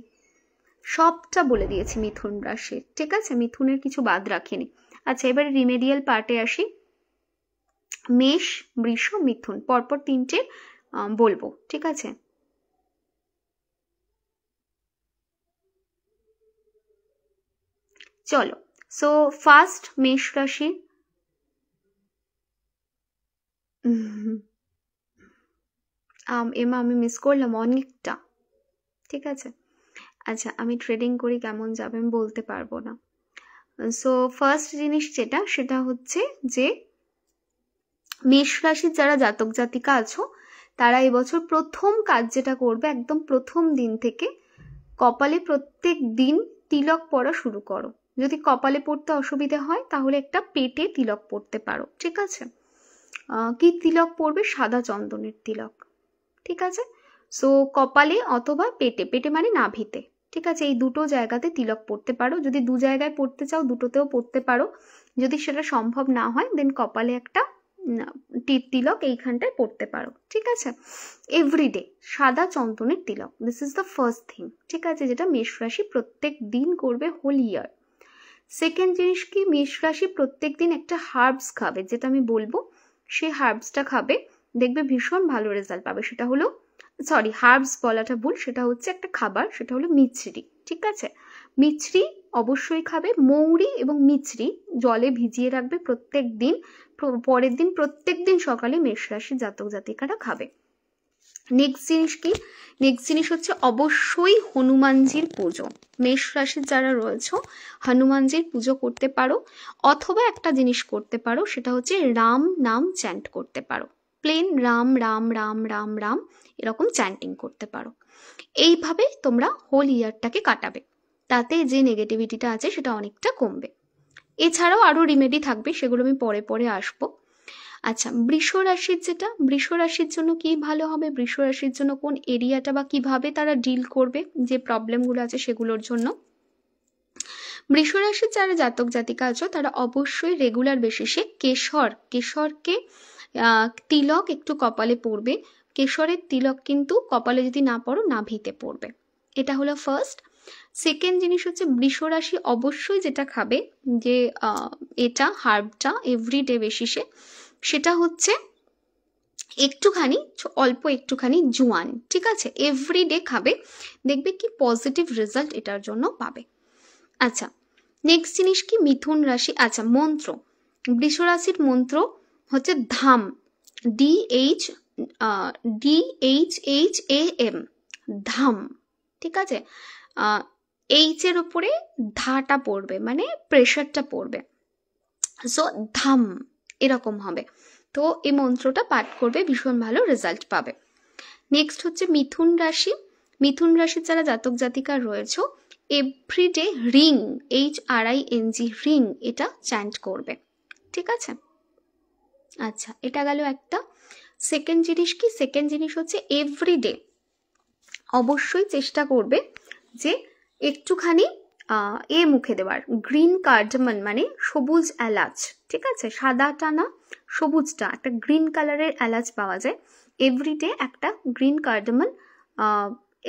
সবটা বলে দিয়েছি মিথুন রাশির, ঠিক আছে, মিথুনের কিছু বাদ রাখিনি। আচ্ছা, এবারে রিমেডিয়াল পার্টে আসি। মেষ, বৃষ, মিথুন, পরপর 3টে বলবো, ঠিক আছে। চলো, সো ফার্স্ট মেষ রাশি। এমা আমি মিস করলাম অনেকটা, ঠিক আছে। আচ্ছা, আমি ট্রেডিং করি, কেমন যাবে আমি বলতে পারবো না। সো ফার্স্ট জিনিস সেটা হচ্ছে যে মেষ রাশির যারা জাতক জাতিকা আছো, তারা এবছর প্রথম কাজ যেটা করবে, একদম প্রথম দিন থেকে কপালে প্রত্যেক দিন তিলক পরা শুরু করো। যদি কপালে পড়তে অসুবিধা হয় তাহলে একটা পেটে তিলক পড়তে পারো, ঠিক আছে। কি তিলক পড়বে? সাদা চন্দনের তিলক, ঠিক আছে। সো কপালে অথবা পেটে মানে নাভিতে, ঠিক আছে, এই দুটো জায়গাতে তিলক পড়তে পারো। যদি 2 জায়গায় পড়তে চাও, দুটোতেও পড়তে পারো। যদি সেটা সম্ভব না হয়, দেন কপালে একটা তিলক এইখানটায় পড়তে পারো, ঠিক আছে। এভরিডে সাদা চন্দনের তিলক, this is the first thing, ঠিক আছে, যেটা মেষ রাশি প্রত্যেক দিন করবে হোল ইয়ার। সেকেন্ড জিনিস কি, মেষ রাশি প্রত্যেক দিন একটা হার্বস খাবে, যেটা আমি বলবো, সেই হার্বসটা খাবে, দেখবে ভীষণ ভালো রেজাল্ট পাবে। সেটা হলো, সরি, হার্বস বলাটা ভুল, সেটা হচ্ছে একটা খাবার, সেটা হলো মিছরি, ঠিক আছে। মিছরি অবশ্যই খাবে, মৌরি এবং মিছরি জলে ভিজিয়ে রাখবে প্রত্যেক দিন, পরের দিন প্রত্যেক দিন সকালে মেষ রাশির জাতক জাতিকারা খাবে। নেক্সট জিনিস কি, নেক্সট জিনিস হচ্ছে অবশ্যই হনুমানজির পুজো। মেষ রাশির যারা রয়েছে, হনুমানজির পুজো করতে পারো, অথবা একটা জিনিস করতে পারো, সেটা হচ্ছে রাম নাম চ্যান্ট করতে পারো। প্লেন রাম রাম রাম রাম রাম এরকম চ্যান্টিং করতে পারো। এইভাবে তোমরা হোল ইয়ারটাকে কাটাবে, তাতে যে নেগেটিভিটিটা আছে সেটা অনেকটা কমবে। এছাড়াও আরও রিমেডি থাকবে, সেগুলো আমি পরে পরে আসবো। আচ্ছা, বৃষ রাশির যেটা, বৃষ রাশির জন্য কি ভালো হবে, বৃষ রাশির জন্য কোন এরিয়াটা বা কিভাবে তারা ডিল করবে যে প্রবলেমগুলো আছে সেগুলোর জন্য। বৃষ রাশির যারা জাতক জাতিকা আছো তারা অবশ্যই রেগুলার বেসিসে কেশরকে তিলক একটু কপালে পড়বে। কেশরের তিলক কিন্তু কপালে যদি না পড়ো নাভিতে পড়বে, এটা হলো ফার্স্ট। সেকেন্ড জিনিস হচ্ছে বৃষ রাশি অবশ্যই যেটা খাবে, যে এটা হার্বটা এভরিডে বেসিসে, সেটা হচ্ছে একটুখানি অল্প একটুখানি জোয়ান, ঠিক আছে, এভরিডে খাবে, দেখবে কি পজিটিভ রেজাল্ট এটার জন্য পাবে। আচ্ছা, নেক্সট জিনিস কি মিথুন রাশি, আচ্ছা মন্ত্র, বৃষ রাশির মন্ত্র হচ্ছে ধাম, DHAM, ধাম, ঠিক আছে, এইচ এর উপরে ধাটা পড়বে, মানে প্রেশারটা পড়বে, সো ধাম এরকম হবে। তো এই মন্ত্রটা পাঠ করবে, ভীষণ ভালো রেজাল্ট পাবে। নেক্সট হচ্ছে মিথুন রাশি, মিথুন রাশির যারা জাতক জাতিকা রয়েছে এভরিডে রিং, HRING, রিং এটা চ্যান্ট করবে, ঠিক আছে। আচ্ছা, এটা গেল একটা। সেকেন্ড জিনিস কি, সেকেন্ড জিনিস হচ্ছে এভরিডে অবশ্যই চেষ্টা করবে যে একটুখানি মুখে দেওয়ার, গ্রিন কার্ডামন মানে সবুজ এলাচ, ঠিক আছে, সাদাটা না সবুজটা, একটা গ্রিন কালারের এলাচ পাওয়া যায়, এভরিডে একটা গ্রিন কার্ডামন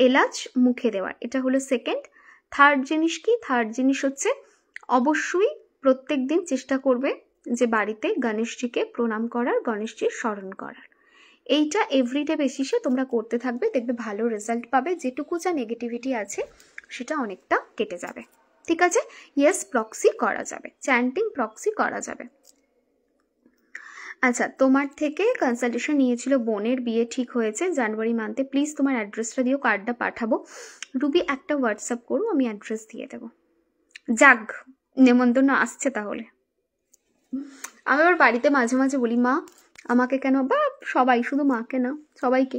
এলাচ মুখে দেওয়ার, এটা হলো সেকেন্ড। থার্ড জিনিস কি, থার্ড জিনিস হচ্ছে অবশ্যই প্রত্যেক দিন চেষ্টা করবে যে বাড়িতে গণেশজিকে প্রণাম করার, গণেশজির স্মরণ করার, এইটা এভরিডে বেসিসে তোমরা করতে থাকবে, দেখবে ভালো রেজাল্ট পাবে, যেটুকু যা নেগেটিভিটি আছে সেটা অনেকটা কেটে যাবে, ঠিক আছে। ইয়েস, প্রক্সি করা যাবে, চ্যান্টিং প্রক্সি করা যাবে। আচ্ছা, তোমার থেকে কনসালটেশন নিয়েছিল, বোনের বিয়ে ঠিক হয়েছে জানুয়ারি মান্থে, প্লিজ তোমার অ্যাড্রেসটা দিও, কার্ডটা পাঠাবো। রুবি একটা হোয়াটসঅ্যাপ করো, আমি অ্যাড্রেস দিয়ে দেবো। যাক, নেমন্তন্ন আসছে তাহলে। আমি ওর বাড়িতে মাঝে মাঝে বলি, মা আমাকে কেন, বা সবাই, শুধু মাকে না সবাইকে,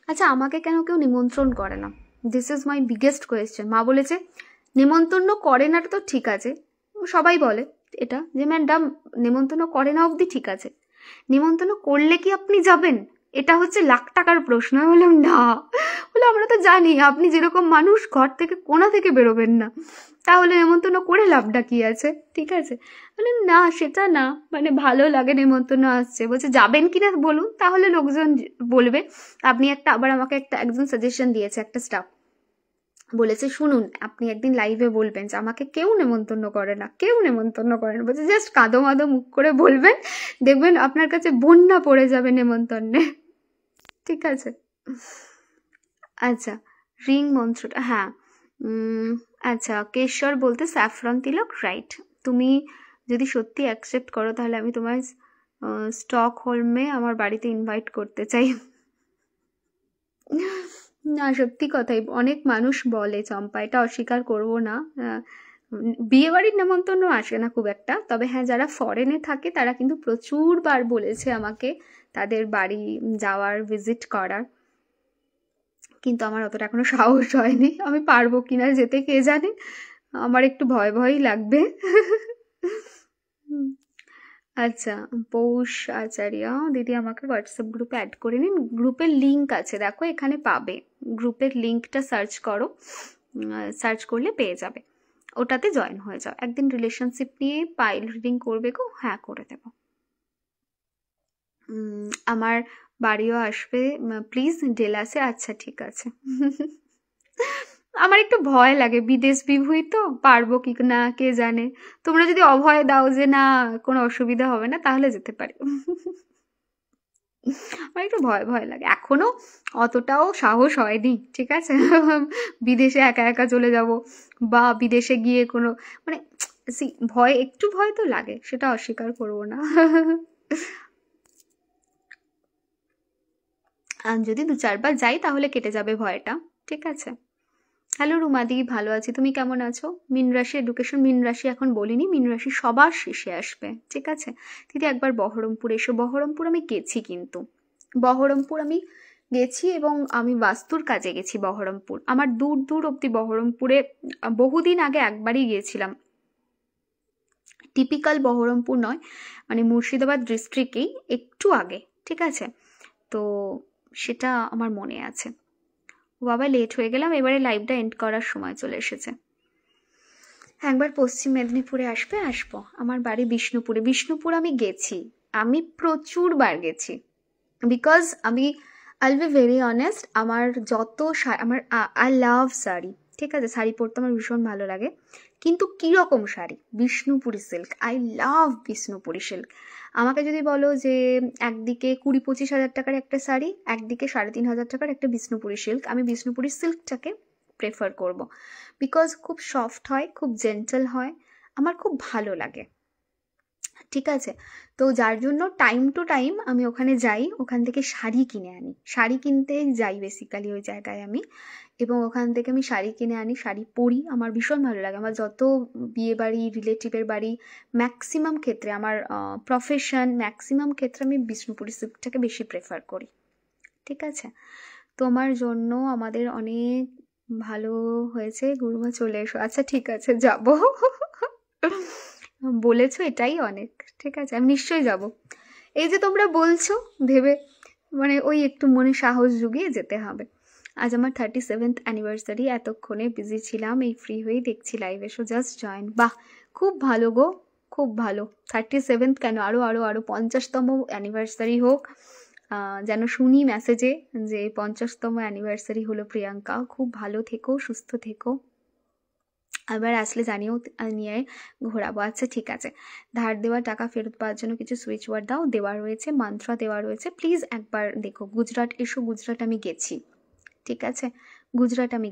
আচ্ছা আমাকে কেন কেউ নিমন্ত্রণ করে না, this is my biggest question. মা বলেছে নিমন্ত্রণ করে না তো ঠিক আছে, সবাই বলে এটা যে ম্যাডাম নিমন্ত্রণ করে না অবধি ঠিক আছে, নিমন্ত্রণ করলে কি আপনি যাবেন, এটা হচ্ছে লাখ টাকার প্রশ্ন। আমি বললাম না, বলে আমরা তো জানি আপনি যেরকম মানুষ ঘর থেকে কোনা থেকে বেরোবেন না, তাহলে নেমন্তন্ন করে লাভটা কি আছে, ঠিক আছে। বলে না সেটা না, মানে ভালো লাগে নেমন্তন্ন আসছে, বলছে যাবেন কিনা বলুন, তাহলে লোকজন বলবে। আপনি একটা, আবার আমাকে একজন সাজেশন দিয়েছে, একটা স্টাফ বলেছে শুনুন আপনি একদিন লাইভে বলবেন যে আমাকে কেউ নেমন্তন্ন করে না, কেউ নেমন্তন্ন করে না, বলছে জাস্ট কাঁদো মাদো মুখ করে বলবেন, দেখবেন আপনার কাছে বন্যা পড়ে যাবে নেমন্তন্নে, ঠিক আছে। আচ্ছা, রিং মন্ত্রটা, হ্যাঁ, আচ্ছা, কেশর বলতে স্যাফরন তিলক, রাইট। তুমি যদি সত্যি অ্যাকসেপ্ট করো তাহলে আমি তোমার স্টকহোলমে আমার বাড়িতে ইনভাইট করতে চাই। না সত্যি কথাই, অনেক মানুষ বলে চম্পা, এটা অস্বীকার করব না, বিয়ে বাড়ির নেমন্তন্ন আসে না খুব একটা, তবে হ্যাঁ যারা ফরেনে থাকে তারা কিন্তু প্রচুরবার বলেছে আমাকে তাদের বাড়ি যাওয়ার, ভিজিট করার, কিন্তু আমার অতটা এখনো সাহস হয়নি, আমি পারবো কিনা যেতে কে জানে, আমার একটু ভয় ভয়ই লাগবে। আচ্ছা, পৌষ আচার্য দিদি আমাকে হোয়াটসঅ্যাপ গ্রুপে অ্যাড করে নিন, গ্রুপের লিঙ্ক আছে দেখো এখানে পাবে, গ্রুপের লিঙ্কটা সার্চ করো, সার্চ করলে পেয়ে যাবে, ওটাতে জয়েন হয়ে যাও। একদিন রিলেশনশিপ নিয়ে পাইল রিডিং করবে গো, হ্যাঁ করে দেব। আমার বাড়িও আসবে প্লিজ ডেলাসে, আচ্ছা ঠিক আছে। আমার একটু ভয় লাগে, বিদেশ বিভূই তো, পারবো কি না কে জানে, তোমরা যদি অভয় দাও যে না কোনো অসুবিধা হবে না তাহলে যেতে পারি। আমার একটু ভয় ভয় লাগে, এখনো অতটাও সাহস হয়নি, ঠিক আছে, বিদেশে একা একা চলে যাব, বা বিদেশে গিয়ে কোনো মানে ভয়, একটু ভয় তো লাগে, সেটা অস্বীকার করবো না। আর যদি 2-4 বার যাই তাহলে কেটে যাবে ভয়টা, ঠিক আছে। হ্যালো রুমাদি, ভালো আছি, তুমি কেমন আছো? মীন রাশি এডুকেশন, মীন রাশি এখন বলিনি, মীন রাশি সবার শেষে আসবে, ঠিক আছে। দিদি একবার বহরমপুর এসো, বহরমপুর আমি গেছি কিন্তু বহরমপুর আমি গেছি এবং আমি বাস্তুর কাজে গেছি বহরমপুর। আমার দূর দূর অব্দি বহরমপুরে বহুদিন আগে একবারই গিয়েছিলাম, টিপিক্যাল বহরমপুর নয়, মানে মুর্শিদাবাদ ডিস্ট্রিক্টেই একটু আগে, ঠিক আছে। তো সেটা আমার মনে আছে। বাবা লেট হয়ে গেলাম, এবারে লাইভটা এন্ড করার সময় চলে এসেছে। একবার পশ্চিম মেদিনীপুরে আসবো। আমার বাড়ি বিষ্ণুপুরে। বিষ্ণুপুর আমি গেছি, আমি প্রচুর বার গেছি, বিকজ আমি I will be very honest, আমার যত আমার আই লাভ শাড়ি, ঠিক আছে, শাড়ি পরতে আমার ভীষণ ভালো লাগে। কিন্তু কীরকম sari? Bishnupuri silk, I love Bishnupuri silk. আমাকে যদি বলো যে একদিকে 20-25 হাজার টাকার একটা শাড়ি, একদিকে 3,500 টাকার একটা বিষ্ণুপুরি সিল্ক, আমি বিষ্ণুপুরি সিল্কটাকে প্রেফার করব, বিকজ খুব সফট হয়, খুব জেন্টল হয়, আমার খুব ভালো লাগে, ঠিক আছে। তো যার জন্য টাইম টু টাইম আমি ওখানে যাই, ওখান থেকে শাড়ি কিনে আনি, শাড়ি কিনতে যাই বেসিক্যালি ওই জায়গায় আমি, এবং ওখান থেকে আমি শাড়ি কিনে আনি, শাড়ি পরি, আমার ভীষণ ভালো লাগে। আমার যত বিয়ে বাড়ি, রিলেটিভের বাড়ি, ম্যাক্সিমাম ক্ষেত্রে আমার প্রফেশন, ম্যাক্সিমাম ক্ষেত্রে আমি বিষ্ণুপুরি সিল্কটাকে বেশি প্রেফার করি, ঠিক আছে। তোমার জন্য আমাদের অনেক ভালো হয়েছে, গুরুমা চলে এসো। আচ্ছা ঠিক আছে, যাব, বলেছো এটাই অনেক, ঠিক আছে, আমি নিশ্চয়ই যাব। এই যে তোমরা বলছো ভেবে, মানে ওই একটু মনে সাহস জুগিয়ে যেতে হবে। আজ আমার 37th অ্যানিভার্সারি, এতক্ষণে বিজি ছিলাম, এই ফ্রি হয়েই দেখছি লাইভ, এসো জাস্ট জয়েন। বাহ, খুব ভালো গো, খুব ভালো। 37th কেন, আরও 50তম অ্যানিভার্সারি হোক, যেন শুনি মেসেজে যে 50তম অ্যানিভার্সারি হলো প্রিয়াঙ্কা। খুব ভালো থেকো, সুস্থ থেকো, আবার আসলে জানিও, নিয়ে ঘোরাবো। আচ্ছা ঠিক আছে, ধার দেওয়া টাকা ফেরত পাওয়ার জন্য কিছু সুইচ ওয়ার্ড দাও, দেওয়া রয়েছে, মান্ত্রা দেওয়া রয়েছে, প্লিজ একবার দেখো। গুজরাট এসো, গুজরাট আমি গেছি, ঠিক আছে, গুজরাট আমি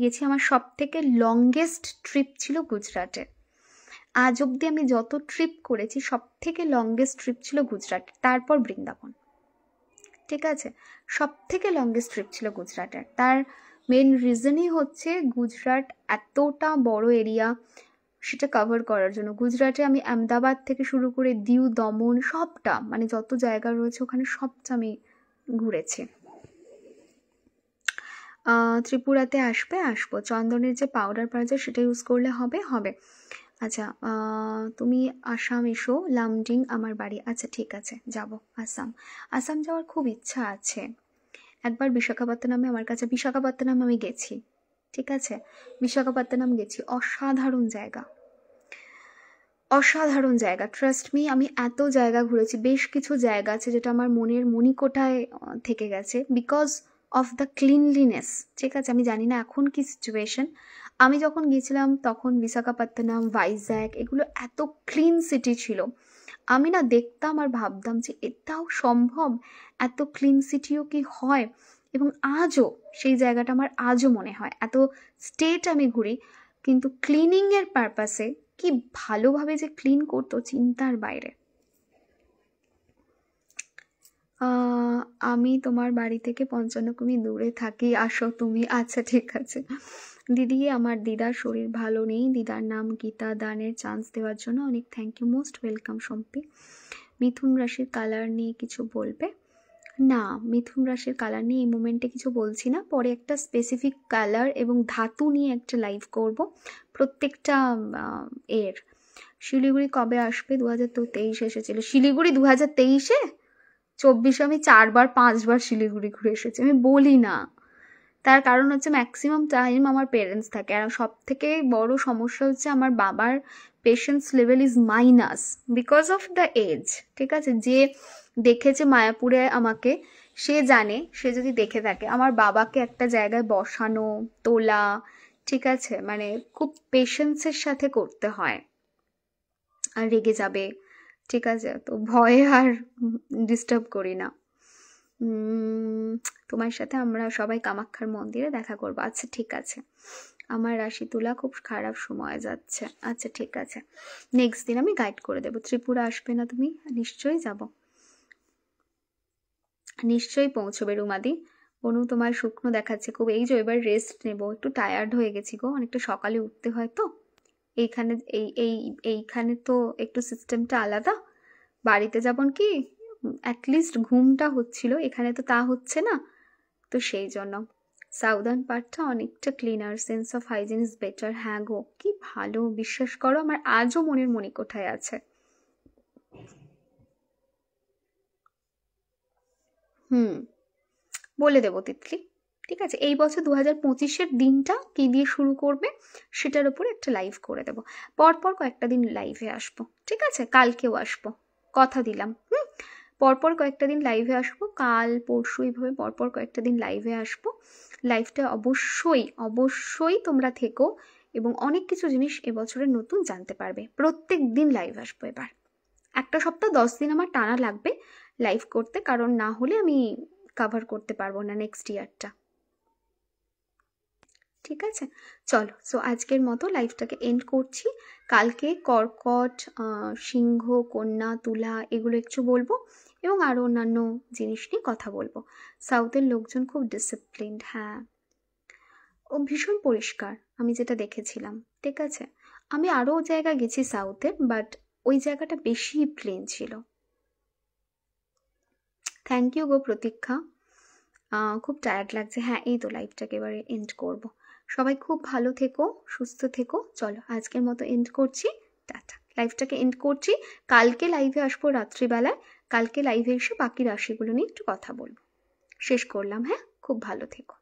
গেছি, আমার সব থেকে লংগেস্ট ট্রিপ ছিল গুজরাটে। আজ অব্দি আমি যত ট্রিপ করেছি সব থেকে লংগেস্ট ট্রিপ ছিল গুজরাট, তারপর বৃন্দাবন, ঠিক আছে, সব থেকে লংগেস্ট ট্রিপ ছিল গুজরাটের। তার মেন রিজনই হচ্ছে গুজরাট এতটা বড় এরিয়া, সেটা কভার করার জন্য। গুজরাটে আমি আহমেদাবাদ থেকে শুরু করে দিউ, দমন, সবটা, মানে যত জায়গা রয়েছে ওখানে সবটা আমি ঘুরেছি। ত্রিপুরাতে আসবো, চন্দনের যে পাউডার পাওয়া যায় সেটা ইউজ করলে হবে। আচ্ছা, তুমি আসাম এসো, লামডিং আমার বাড়ি। আচ্ছা ঠিক আছে, যাব আসাম যাওয়ার খুব ইচ্ছা আছে। একবার বিশাখাপত্তনমে আমার কাছে, বিশাখাপত্তনম আমি গেছি, ঠিক আছে, বিশাখাপত্তনম গেছি, অসাধারণ জায়গা, ট্রাস্ট মি। আমি এত জায়গা ঘুরেছি, বেশ কিছু জায়গা আছে যেটা আমার মনের মণিকোঠায় থেকে গেছে, বিকজ অফ দ্য ক্লিনলিনেস, ঠিক আছে। আমি জানি না এখন কি সিচুয়েশন, আমি যখন গিয়েছিলাম তখন বিশাখাপত্তনম, ভাইজ্যাক, এগুলো এত ক্লিন সিটি ছিল। আমি না দেখতাম আর ভাবতাম যে এটাও সম্ভব, এত ক্লিন সিটিও কি হয়। এবং আজও সেই জায়গাটা আমার আজও মনে হয়, এত স্টেট আমি ঘুরি, কিন্তু ক্লিনিংয়ের পারপাসে কি ভালোভাবে যে ক্লিন করতো, চিন্তার বাইরে। আমি তোমার বাড়ি থেকে 55 কিমি দূরে থাকি, আসো তুমি। আচ্ছা ঠিক আছে দিদি, আমার দিদার শরীর ভালো নেই, দিদার নাম গীতা, দানের চান্স দেওয়ার জন্য অনেক থ্যাংক ইউ, মোস্ট ওয়েলকাম সম্পি। মিথুন রাশির কালার নিয়ে কিছু বলবে? না, মিথুন রাশির কালার নিয়ে এই মোমেন্টে কিছু বলছি না, পরে একটা স্পেসিফিক কালার এবং ধাতু নিয়ে একটা লাইভ করব প্রত্যেকটা এর। শিলিগুড়ি কবে আসবে? 2023 এসেছিল শিলিগুড়ি, 2023-এ 24 আমি 4-5 বার শিলিগুড়ি ঘুরে এসেছি। আমি বলি না, তার কারণ হচ্ছে ম্যাক্সিমাম টাইম আমার পেরেন্টস থাকে, আর সব থেকে বড় সমস্যা হচ্ছে আমার বাবার patience level is minus because of the age, ঠিক আছে। যে দেখেছে মায়াপুরে আমাকে, সে জানে, সে যদি দেখে থাকে আমার বাবাকে একটা জায়গায় বসানো, তোলা, ঠিক আছে, মানে খুব পেশেন্সের সাথে করতে হয়, আর রেগে যাবে, ঠিক আছে, তো ভয়ে আর ডিস্টার্ব করি না। তোমার সাথে আমরা সবাই কামাখ্যার মন্দিরে দেখা করবো। আচ্ছা ঠিক আছে, আমার রাশি তুলা, খুব খারাপ সময় যাচ্ছে। আচ্ছা ঠিক আছে, নেক্সট দিন আমি গাইড করে দেবো। ত্রিপুরা আসবে না তুমি? নিশ্চয়ই যাব, নিশ্চয়ই পৌঁছবে রুমাদি। বনু তোমার শুকনো দেখাচ্ছে খুব, এই যে এবার রেস্ট নেব, একটু টায়ার্ড হয়ে গেছি গো, অনেকটা সকালে উঠতে হয় তো এইখানে তো একটু সিস্টেমটা আলাদা। বাড়িতে যেমন কি অ্যাটলিস্ট ঘুমটা হচ্ছিল, এখানে তো তা হচ্ছে না, তো সেই জন্য সাউদার্ন পার্টটা অনেকটা cleaner, sense of hygiene is better. হ্যাঁ গো, কি ভালো, বিশ্বাস করো আমার আজও মনের মণিকোঠায় আছে। বলে দেবো তিতলি, ঠিক আছে? এই বছর 2025-এর দিনটা কি দিয়ে শুরু করবে সেটার উপর একটা লাইভ করে দেবো। পরপর কয়েকটা দিন লাইভে আসবো, ঠিক আছে? কালকেও আসবো, কথা দিলাম। পরপর কয়েকটা দিন লাইভে আসবো, কাল পরশু এইভাবে পরপর কয়েকটা দিন লাইভে আসবো। লাইভটা অবশ্যই অবশ্যই তোমরা থেকো এবং অনেক কিছু জিনিস এবছরের নতুন জানতে পারবে। প্রত্যেক দিন লাইভ আসবো এবার, একটা সপ্তাহ 10 দিন আমার টানা লাগবে লাইভ করতে, কারণ না হলে আমি কভার করতে পারবো না নেক্সট ইয়ারটা, ঠিক আছে? চলো, সো আজকের মতো লাইভটাকে এন্ড করছি। কালকে কর্কট, সিংহ, কন্যা, তুলা এগুলো একটু বলবো এবং আরও অন্যান্য জিনিস নিয়ে কথা বলবো। সাউথের লোকজন খুব ডিসিপ্লিনড, হ্যাঁ, ও ভীষণ পরিষ্কার, আমি যেটা দেখেছিলাম, ঠিক আছে? আমি আরও জায়গায় গেছি সাউথের, বাট ওই জায়গাটা বেশি প্লেন ছিল। থ্যাংক ইউ গো প্রতীক্ষা, খুব টায়ার্ড লাগছে। হ্যাঁ, এই তো লাইভটাকে এবারে এন্ড করব। সবাই খুব ভালো থেকো, সুস্থ থেকো। চলো আজকের মতো এন্ড করছি, টাটা। লাইভটাকে এন্ড করছি, কালকে লাইভে আসবো রাত্রিবেলায়, কালকে লাইভে এসে বাকি রাশিগুলো নিয়ে একটু কথা বলবো। শেষ করলাম, হ্যাঁ, খুব ভালো থেকো।